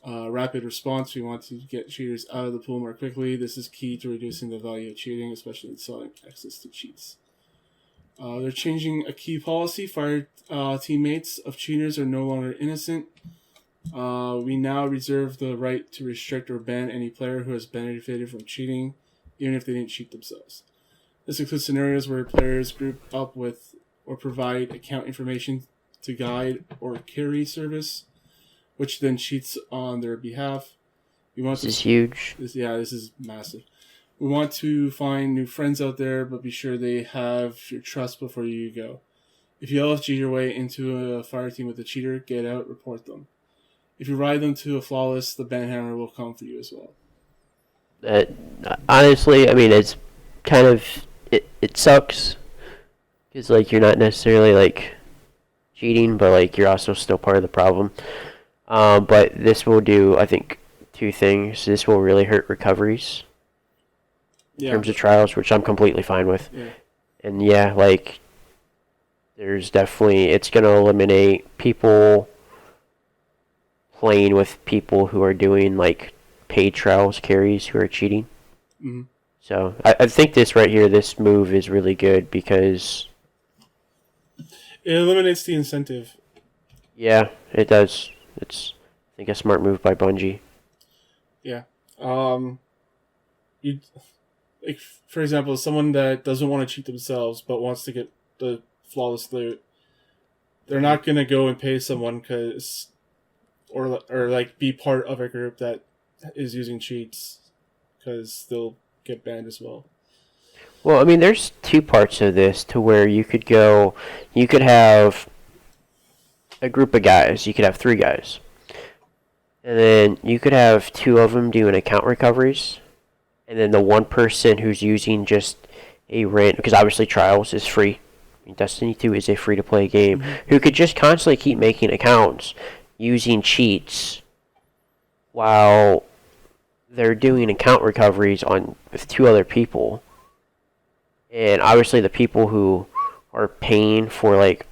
rapid response. We want to get cheaters out of the pool more quickly. This is key to reducing the value of cheating, especially in selling access to cheats. They're changing a key policy. Fire teammates of cheaters are no longer innocent. We now reserve the right to restrict or ban any player who has benefited from cheating, even if they didn't cheat themselves. This includes scenarios where players group up with or provide account information to guide or carry service, which then cheats on their behalf. This is huge. This is massive. We want to find new friends out there, but be sure they have your trust before you go. If you LFG your way into a fire team with a cheater, get out, report them. If you ride them to a flawless, the banhammer will come for you as well. Honestly, I mean, it's kind of it sucks because like you're not necessarily like cheating, but like you're also still part of the problem. But this will do, I think, two things. This will really hurt recoveries in terms of trials, which I'm completely fine with. Yeah. And yeah, like there's definitely it's gonna eliminate people playing with people who are doing like paid trials carries who are cheating. Mm-hmm. So I think this right here, this move is really good because it eliminates the incentive. Yeah, it does. It's I think a smart move by Bungie. Yeah. You like for example, someone that doesn't want to cheat themselves but wants to get the flawless loot, they're not gonna go and pay someone or like be part of a group that is using cheats because they'll get banned as well. Well, I mean, there's two parts of this to where you could have a group of guys, you could have 3 guys, and then you could have 2 of them doing account recoveries, and then the one person who's using just a random, because obviously Trials is free. I mean, Destiny 2 is a free-to-play game, who could just constantly keep making accounts using cheats while they're doing account recoveries with 2 other people. And obviously the people who are paying for like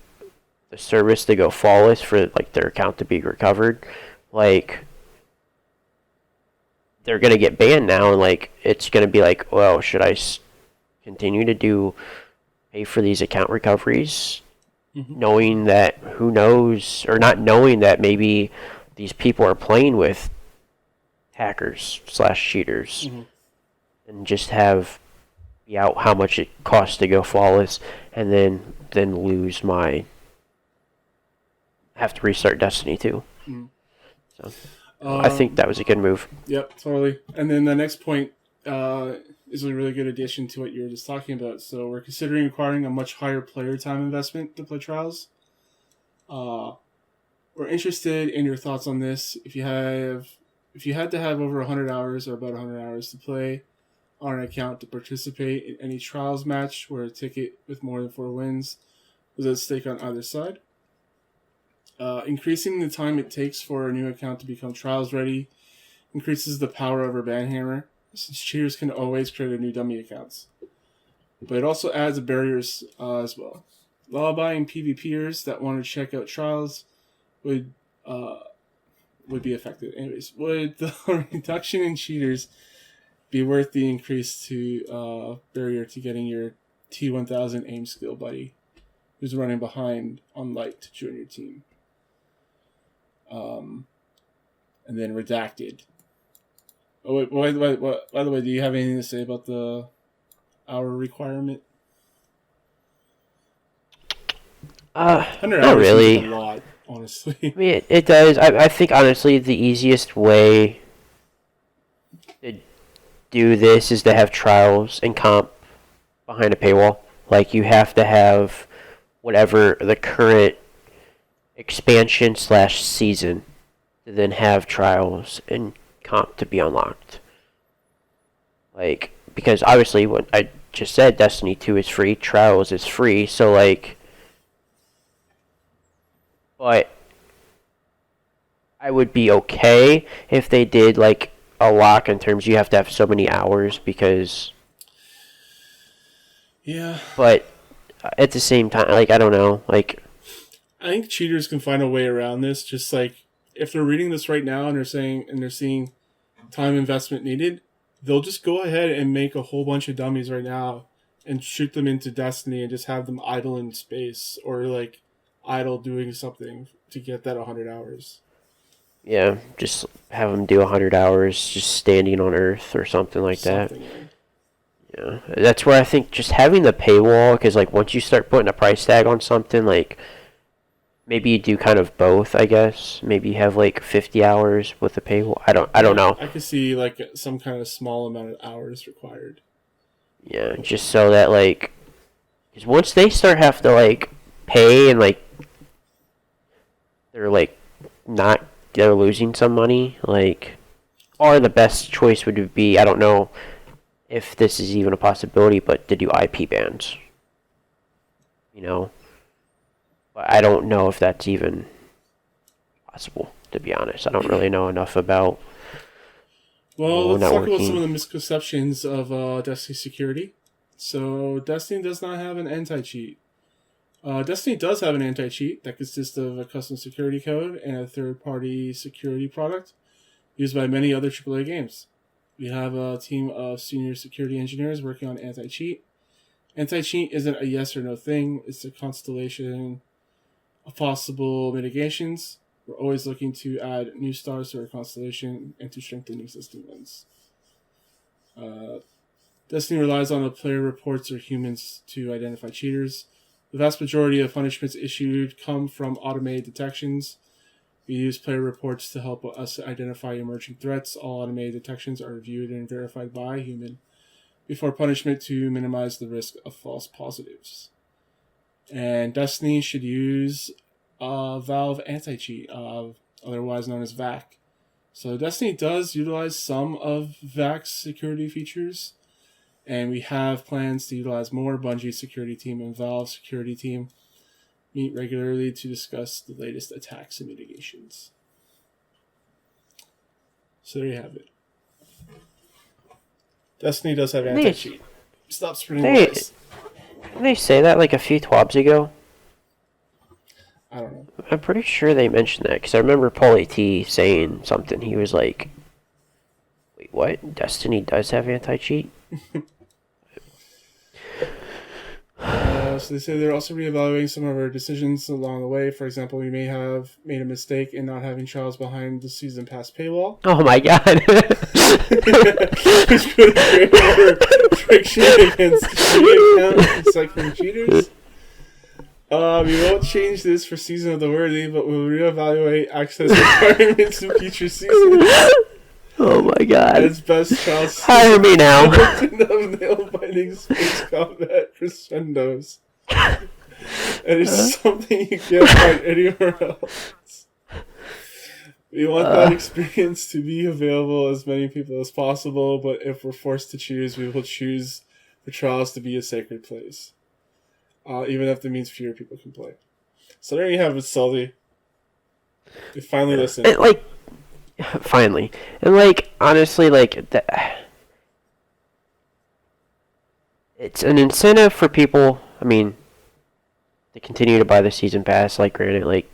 the service to go flawless for like their account to be recovered, like they're gonna get banned now, and like it's gonna be like, well, should I continue to pay for these account recoveries, knowing that who knows, or not knowing that maybe these people are playing with hackers / cheaters, and just be out how much it costs to go flawless, and then lose have to restart Destiny 2. So I think that was a good move. Yep, totally. And then the next point is a really good addition to what you were just talking about. So we're considering acquiring a much higher player time investment to play Trials. We're interested in your thoughts on this. If you had to have over 100 hours or about 100 hours to play on an account to participate in any Trials match where a ticket with more than 4 wins was at stake on either side. Increasing the time it takes for a new account to become Trials ready increases the power of our banhammer, since cheaters can always create new dummy accounts. But it also adds barriers as well. Law-abiding PvPers that want to check out Trials would would be affected. Anyways, would the reduction in cheaters be worth the increase to barrier to getting your T1000 aim skill buddy who's running behind on light to join your team? And then redacted. Oh wait, by the way, do you have anything to say about the hour requirement? 100 not hours really. is a lot, honestly. I mean, it does. I think honestly the easiest way to do this is to have trials and comp behind a paywall. Like you have to have whatever the current expansion / season to then have trials and comp to be unlocked. Like, because obviously what I just said, Destiny 2 is free, trials is free, so like, but I would be okay if they did like a lock in terms you have to have so many hours because Yeah. But at the same time, like, I don't know, like, I think cheaters can find a way around this. Just like if they're reading this right now and they're seeing time investment needed, they'll just go ahead and make a whole bunch of dummies right now and shoot them into Destiny and just have them idle in space or like idle doing something to get that 100 hours. yeah, just have them do 100 hours just standing on Earth or something like that. Yeah, that's where I think just having the paywall, because like once you start putting a price tag on something, like maybe you do kind of both, I guess. Maybe you have like 50 hours with the paywall. I don't know. I could see like some kind of small amount of hours required. Yeah, just so that like, because once they start have to like pay and like they're like not they're losing some money, like, or the best choice would be, I don't know if this is even a possibility, but to do IP bans. You know? But I don't know if that's even possible, to be honest. I don't really know enough about Well, let's talk about networking. some of the misconceptions of Destiny security. So, Destiny does not have an anti-cheat. Destiny does have an anti-cheat that consists of a custom security code and a third-party security product used by many other AAA games. We have a team of senior security engineers working on anti-cheat. Anti-cheat isn't a yes or no thing. It's a constellation of possible mitigations. We're always looking to add new stars to our constellation and to strengthen existing ones. Destiny relies on the player reports or humans to identify cheaters. The vast majority of punishments issued come from automated detections. We use player reports to help us identify emerging threats. All automated detections are reviewed and verified by a human before punishment to minimize the risk of false positives. And Destiny should use Valve anti-cheat, otherwise known as VAC. So Destiny does utilize some of VAC's security features, and we have plans to utilize more. Bungie's security team and Valve's security team meet regularly to discuss the latest attacks and mitigations. So there you have it. Destiny does have anti-cheat. Stop spreading lies. Didn't they say that like a few twabs ago? I don't know. I'm pretty sure they mentioned that, because I remember Paul A.T. saying something. He was like, wait, what? Destiny does have anti-cheat? So they say they're also reevaluating some of our decisions along the way. For example, we may have made a mistake in not having trials behind the season pass paywall. Oh my god. Which could create more friction against cheating accounts and cycling cheaters. We won't change this for Season of the Worthy, but we'll reevaluate access requirements in future seasons. Oh my god. As best trials. Hire me now. Of nail-biting space combat crescendos. And it's something you can't find anywhere else. We want that experience to be available as many people as possible, but if we're forced to choose, we will choose for trials to be a sacred place. Even if that means fewer people can play. So there you have it, Sully. You finally listened. Like, finally. And like, honestly, like, it's an incentive for people, I mean, to continue to buy the season pass. Like, granted, like,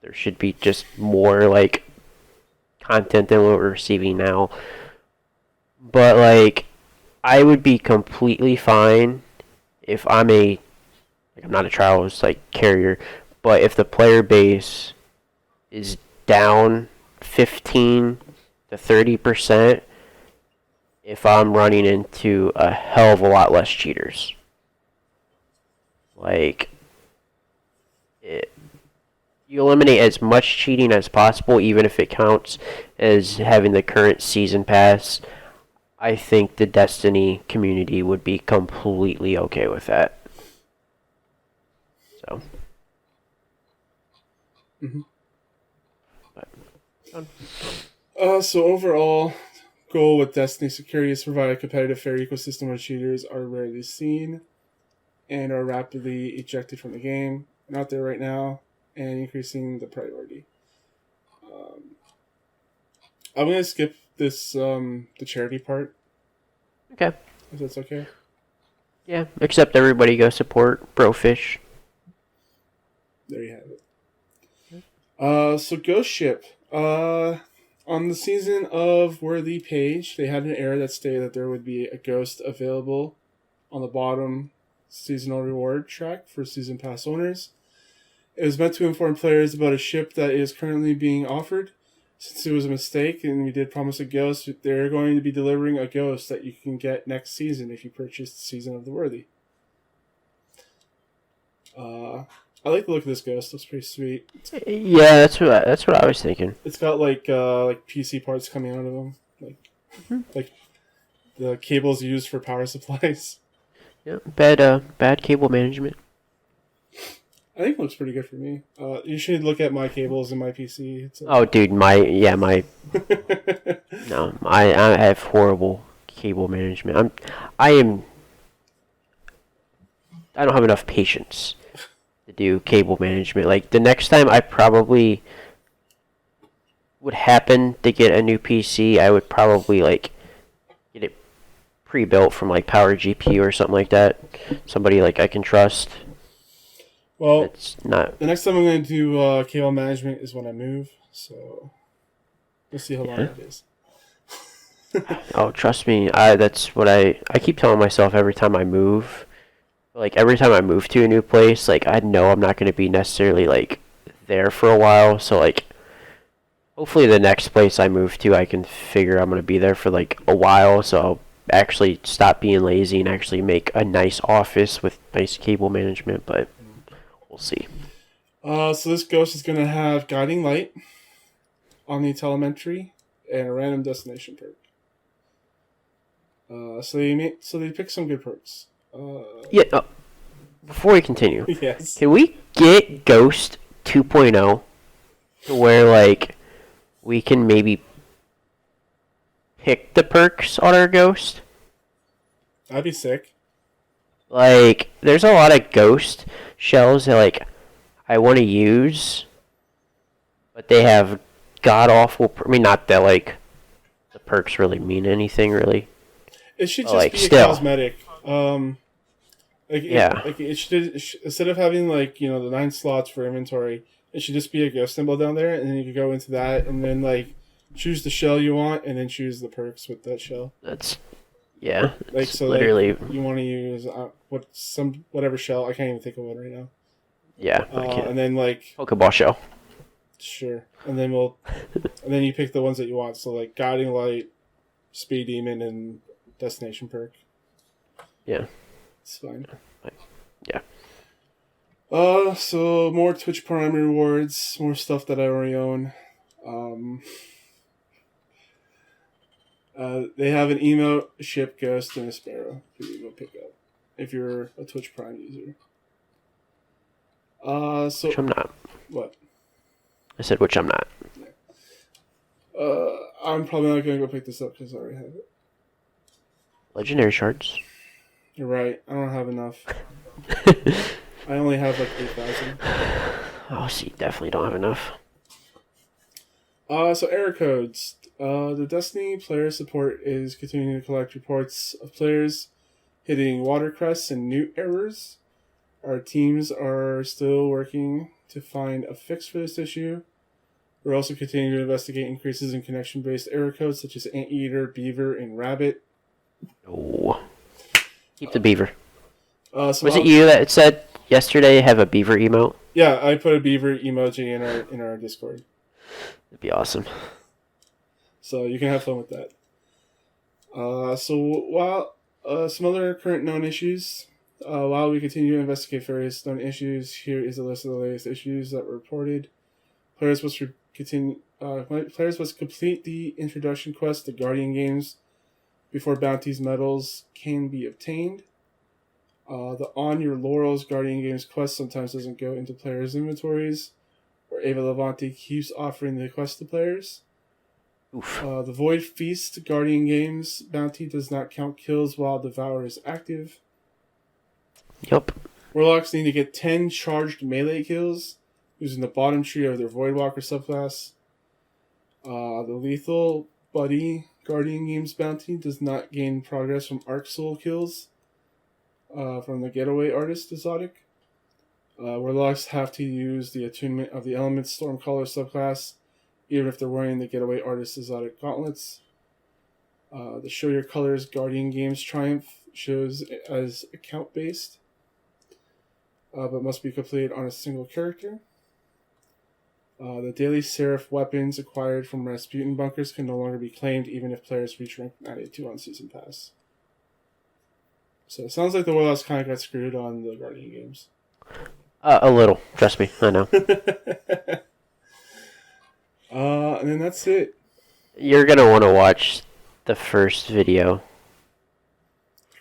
there should be just more, like, content than what we're receiving now. But like, I would be completely fine if I'm not a trials like carrier, but if the player base is down 15 to 30%, if I'm running into a hell of a lot less cheaters. Like, you eliminate as much cheating as possible, even if it counts as having the current season pass. I think the Destiny community would be completely okay with that. So. Mm-hmm. But, so overall, goal with Destiny security is to provide a competitive, fair ecosystem where cheaters are rarely seen and are rapidly ejected from the game. Not there right now, and increasing the priority. I'm gonna skip this the charity part. okay. If that's okay. Yeah, except everybody go support Brofish. There you have it. So Ghost Ship. On the Season of Worthy page, they had an error that stated that there would be a ghost available on the bottom seasonal reward track for season pass owners. It was meant to inform players about a ship that is currently being offered. Since it was a mistake and we did promise a ghost, they're going to be delivering a ghost that you can get next season if you purchase the Season of the Worthy. I like the look of this ghost. Looks pretty sweet. Yeah, that's what I was thinking. It's got like PC parts coming out of them, like the cables used for power supplies. Yeah, bad cable management. I think it looks pretty good for me. You should look at my cables in my PC. Oh, dude, my no, I have horrible cable management. I don't have enough patience to do cable management. Like, the next time I probably would happen to get a new PC, I would probably like get it pre-built from like Power GPU or something like that. Somebody like I can trust. Well, it's not. The next time I'm going to do cable management is when I move. So we'll see how long that is. Oh, trust me. That's what I keep telling myself every time I move. Like, every time I move to a new place, like, I know I'm not going to be necessarily, like, there for a while. So, like, hopefully the next place I move to, I can figure I'm going to be there for, like, a while. So I'll actually stop being lazy and actually make a nice office with nice cable management. But we'll see. So this ghost is going to have Guiding Light, Omni Telemetry, and a random destination perk. So they pick some good perks. Yeah. Before we continue, yes. Can we get Ghost 2.0 to where like we can maybe pick the perks on our Ghost? That'd be sick. Like, there's a lot of Ghost shells that like I want to use, but they have god awful. I mean, not that like the perks really mean anything really. It should just like, be still. a cosmetic. It should, instead of having like the 9 slots for inventory, it should just be a ghost symbol down there, and then you can go into that and then like choose the shell you want, and then choose the perks with that shell. Like, so literally like, you want to use whatever shell. I can't even think of one right now. Yeah, and then like Pokeball shell. Sure, and then and then you pick the ones that you want. So like Guiding Light, Speed Demon, and Destination perk. Yeah. It's fine. Yeah. So more Twitch Prime rewards, more stuff that I already own. They have an emote, a ship, ghost, and a sparrow for you to go pick up if you're a Twitch Prime user. Which I'm not. What? I said which I'm not. Yeah. I'm probably not gonna go pick this up because I already have it. Legendary shards. You're right. I don't have enough. I only have like 8,000. Oh, so you definitely don't have enough. So error codes. The Destiny player support is continuing to collect reports of players hitting watercress and newt errors. Our teams are still working to find a fix for this issue. We're also continuing to investigate increases in connection-based error codes such as Anteater, Beaver, and Rabbit. Oh. Keep the beaver. Was it you that said yesterday have a beaver emote? Yeah, I put a beaver emoji in our Discord. That'd be awesome. So you can have fun with that. So while some other current known issues, while we continue to investigate various known issues, here is a list of the latest issues that were reported. Players must complete the introduction quest to Guardian games before bounties medals can be obtained. The On Your Laurels Guardian Games quest sometimes doesn't go into players' inventories, or Ava Levante keeps offering the quest to players. The Void Feast Guardian Games bounty does not count kills while Devour is active. Yep. Warlocks need to get 10 charged melee kills using the bottom tree of their Voidwalker subclass. The Lethal Buddy Guardian Games bounty does not gain progress from Arc Soul kills from the Getaway Artist Exotic. Warlocks have to use the attunement of the Element Stormcaller subclass, even if they're wearing the Getaway Artist Exotic gauntlets. The Show Your Colors Guardian Games Triumph shows as account-based, but must be completed on a single character. The Daily Seraph weapons acquired from Rasputin bunkers can no longer be claimed even if players reach rank 92 on Season Pass. So it sounds like the Warlocks kind of got screwed on the Guardian games. A little. Trust me. I know. And then that's it. You're going to want to watch the first video.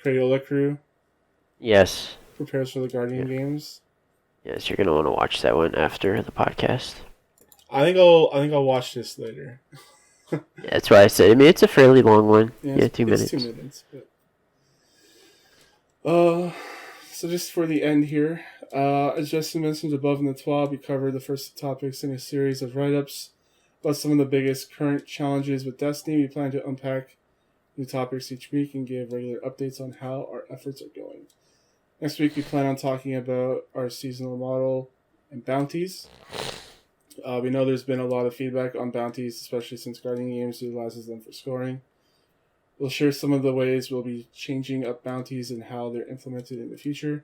Crayola Crew. Yes. Prepares for the Guardian games. Yes, you're going to want to watch that one after the podcast. I think I'll watch this later. Yeah, that's why I said. I mean, it's a fairly long one. Yeah, 2 minutes. 2 minutes. But... So just for the end here, as Justin mentioned above in the TWAB, we covered the first topics in a series of write-ups about some of the biggest current challenges with Destiny. We plan to unpack new topics each week and give regular updates on how our efforts are going. Next week, we plan on talking about our seasonal model and bounties. We know there's been a lot of feedback on bounties, especially since Guardian Games utilizes them for scoring. We'll share some of the ways we'll be changing up bounties and how they're implemented in the future.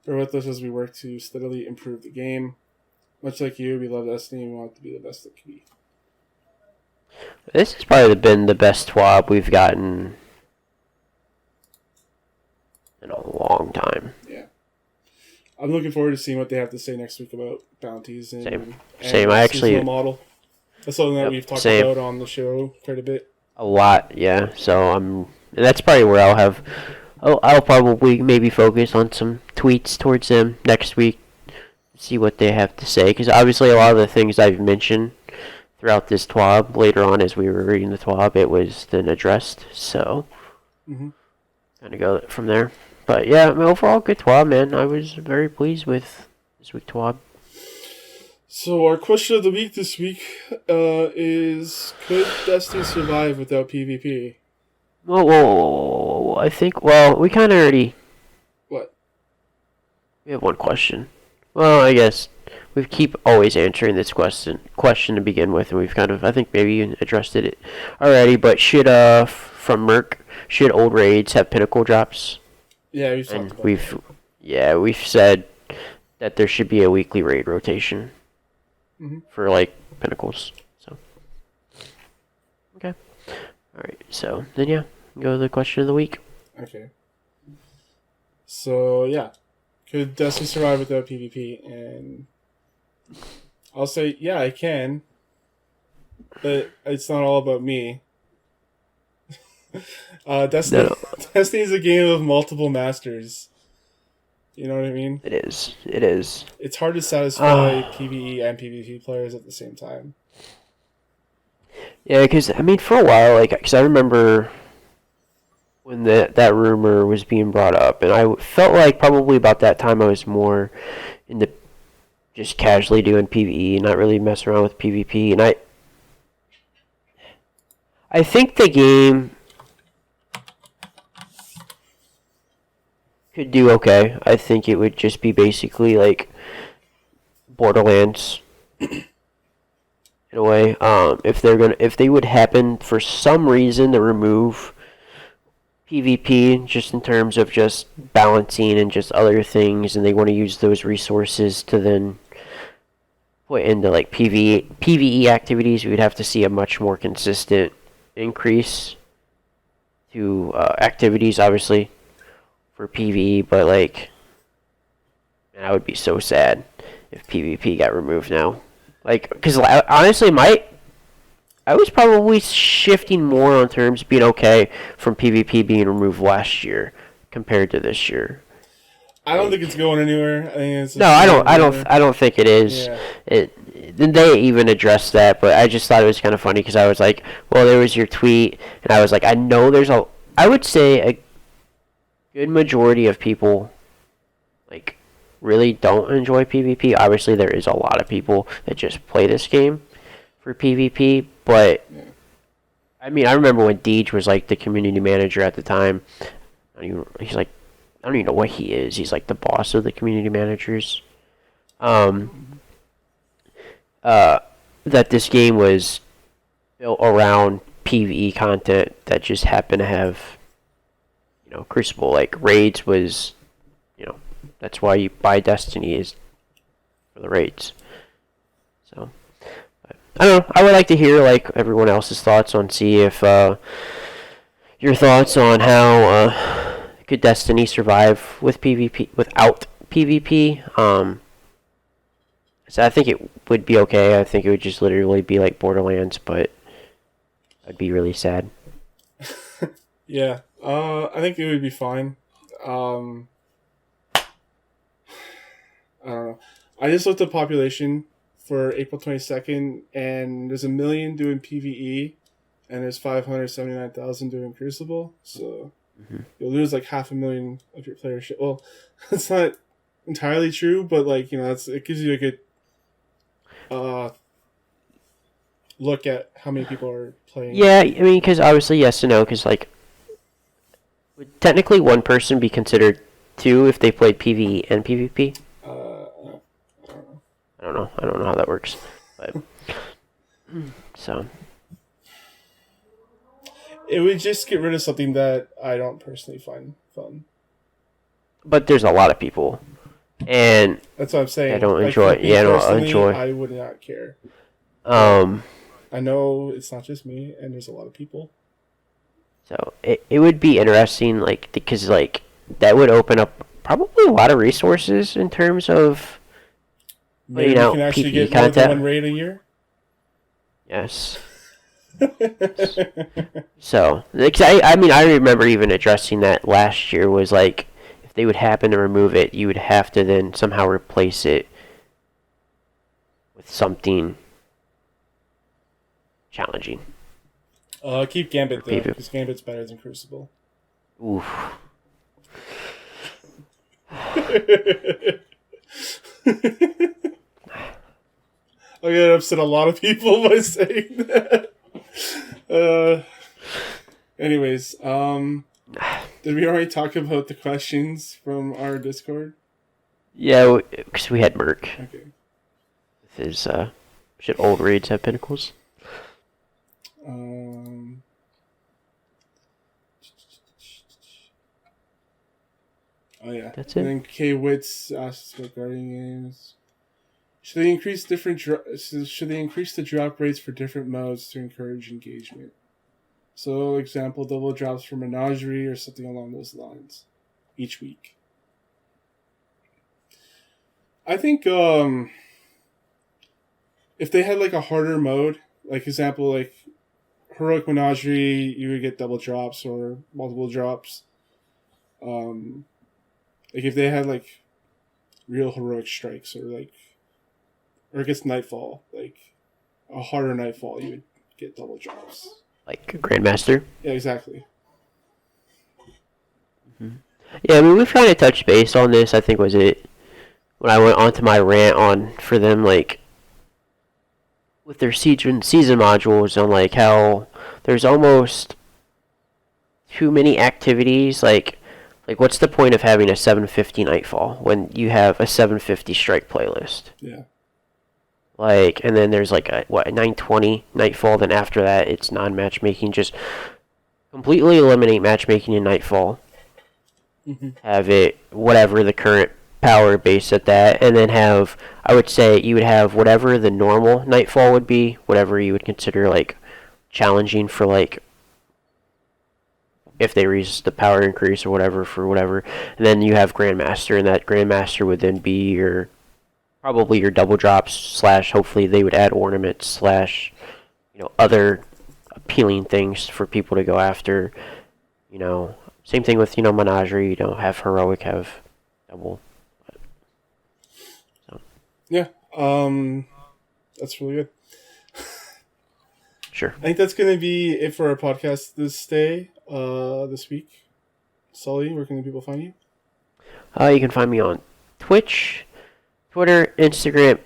Bear with us as we work to steadily improve the game. Much like you, we love Destiny and we want it to be the best it can be. This has probably been the best TWAB we've gotten in a long time. Yeah. I'm looking forward to seeing what they have to say next week about bounties and Same. I actually model. That's something that we've talked about on the show quite a bit. A lot, yeah. So that's probably where I'll probably maybe focus on some tweets towards them next week, see what they have to say. Because obviously a lot of the things I've mentioned throughout this TWAB, later on as we were reading the TWAB, it was then addressed. So, kind of go from there. But yeah, overall good TWAB, man. I was very pleased with this week TWAB. So our question of the week this week is: could Destiny survive without PvP? Whoa. I think, well, we kind of already... What? We have one question. Well, I guess we keep always answering this question to begin with, and we've kind of, I think maybe you addressed it already, but from Merc, should old raids have pinnacle drops? Yeah, we've talked about that. We've said that there should be a weekly raid rotation. For like pinnacles. So okay. Alright, so then go to the question of the week. Okay. So yeah. Could Destiny survive without PvP? And I'll say yeah, I can. But it's not all about me. Destiny is a game of multiple masters. You know what I mean? It is. It's hard to satisfy PvE and PvP players at the same time. Yeah, because, I mean, for a while, because I remember when that rumor was being brought up, and I felt like probably about that time I was more into just casually doing PvE, not really messing around with PvP, and I think the game could do okay. I think it would just be basically like Borderlands in a way. If they would happen for some reason to remove PvP, just in terms of just balancing and just other things, and they want to use those resources to then put into like PvE activities, we would have to see a much more consistent increase to activities, obviously, for PvE, but like, man, I would be so sad if PvP got removed now. Like, because honestly, I was probably shifting more on terms of being okay from PvP being removed last year compared to this year. I don't think it's going anywhere. I think it's no, I don't think it is. Yeah. They even addressed that, but I just thought it was kind of funny because I was like, well, there was your tweet, and I was like, I know I would say a good majority of people, like, really don't enjoy PvP. Obviously, there is a lot of people that just play this game for PvP, but I mean, I remember when Deej was like the community manager at the time. He's like, I don't even know what he is. He's like the boss of the community managers. That this game was built around PvE content that just happened to have, Crucible. Like, raids was, that's why you buy Destiny, is for the raids. So, I don't know. I would like to hear, like, everyone else's thoughts on, see if, your thoughts on how, could Destiny survive with PvP, without PvP? So I think it would be okay. I think it would just literally be like Borderlands, but I'd be really sad. Yeah, I think it would be fine. I don't know. I just looked at population for April 22nd, and there's 1 million doing PvE, and there's 579,000 doing Crucible. So you'll lose like 500,000 of your playership. Well, that's not entirely true, but like, it gives you a good look at how many people are playing. Yeah, I mean, because obviously yes and no, because like, would technically one person be considered two if they played PvE and PvP? I don't know. I don't know how that works, but so it would just get rid of something that I don't personally find fun. But there's a lot of people, and that's what I'm saying. I don't enjoy. Yeah, I don't enjoy. I would not care. I know it's not just me, and there's a lot of people. So it would be interesting, like, because like that would open up probably a lot of resources in terms of maybe we can actually get more than one raid a year. Yes. So, like, I mean, I remember even addressing that last year. Was like, if they would happen to remove it, you would have to then somehow replace it with something challenging. Keep Gambit though, because Gambit's better than Crucible. Oof. I'm gonna upset a lot of people by saying that. Anyways, did we already talk about the questions from our Discord? Yeah, because we had Merc. Okay. With his should old raids have pinnacles? Oh yeah. That's it. And then K Wits asks about Guardian games. Should they increase the drop rates for different modes to encourage engagement? So, example, double drops for Menagerie or something along those lines each week. I think if they had like a harder mode, like example, like Heroic Menagerie, you would get double drops or multiple drops. Like if they had like real heroic strikes or I guess Nightfall, like a harder Nightfall, you would get double drops. Like Grandmaster? Yeah, exactly. Mm-hmm. Yeah, I mean, we've kind of touched base on this, I think was it, when I went onto my rant on, for them, like, with their season modules, on, like, how there's almost too many activities, like what's the point of having a 750 Nightfall when you have a 750 Strike playlist? Yeah. Like, and then there's like a 920 Nightfall. Then after that, it's non-matchmaking. Just completely eliminate matchmaking in Nightfall. Mm-hmm. Have it whatever the current power base at that, and then have, I would say you would have whatever the normal Nightfall would be, whatever you would consider like challenging for like if they resist the power increase or whatever for whatever, and then you have Grandmaster, and that Grandmaster would then be your probably your double drops slash hopefully they would add ornaments slash other appealing things for people to go after. Same thing with Menagerie. Have heroic, have double. So. Yeah, that's really good. Sure. I think that's gonna be it for our podcast this week. Sully, where can the people find you? You can find me on Twitch, Twitter, Instagram,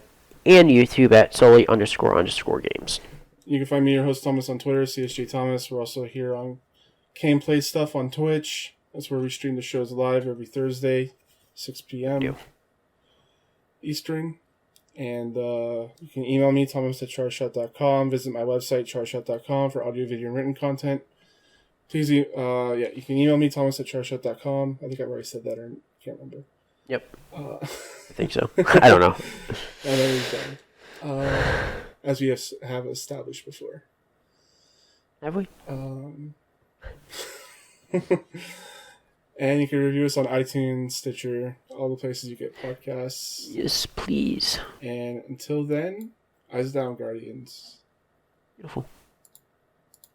and YouTube at Sully__games. You can find me, your host Thomas, on Twitter, CSJ Thomas. We're also here on Gameplay Stuff on Twitch. That's where we stream the shows live every Thursday, 6 p.m. Eastern. And you can email me, thomas@charshot.com. Visit my website, charshot.com, for audio, video, and written content. Please, you can email me, thomas@charshot.com. I think I've already said that, or I can't remember. Yep. I think so. I don't know. I know we've done. As we have established before. Have we? And you can review us on iTunes, Stitcher, all the places you get podcasts. Yes, please. And until then, eyes down, Guardians. Beautiful.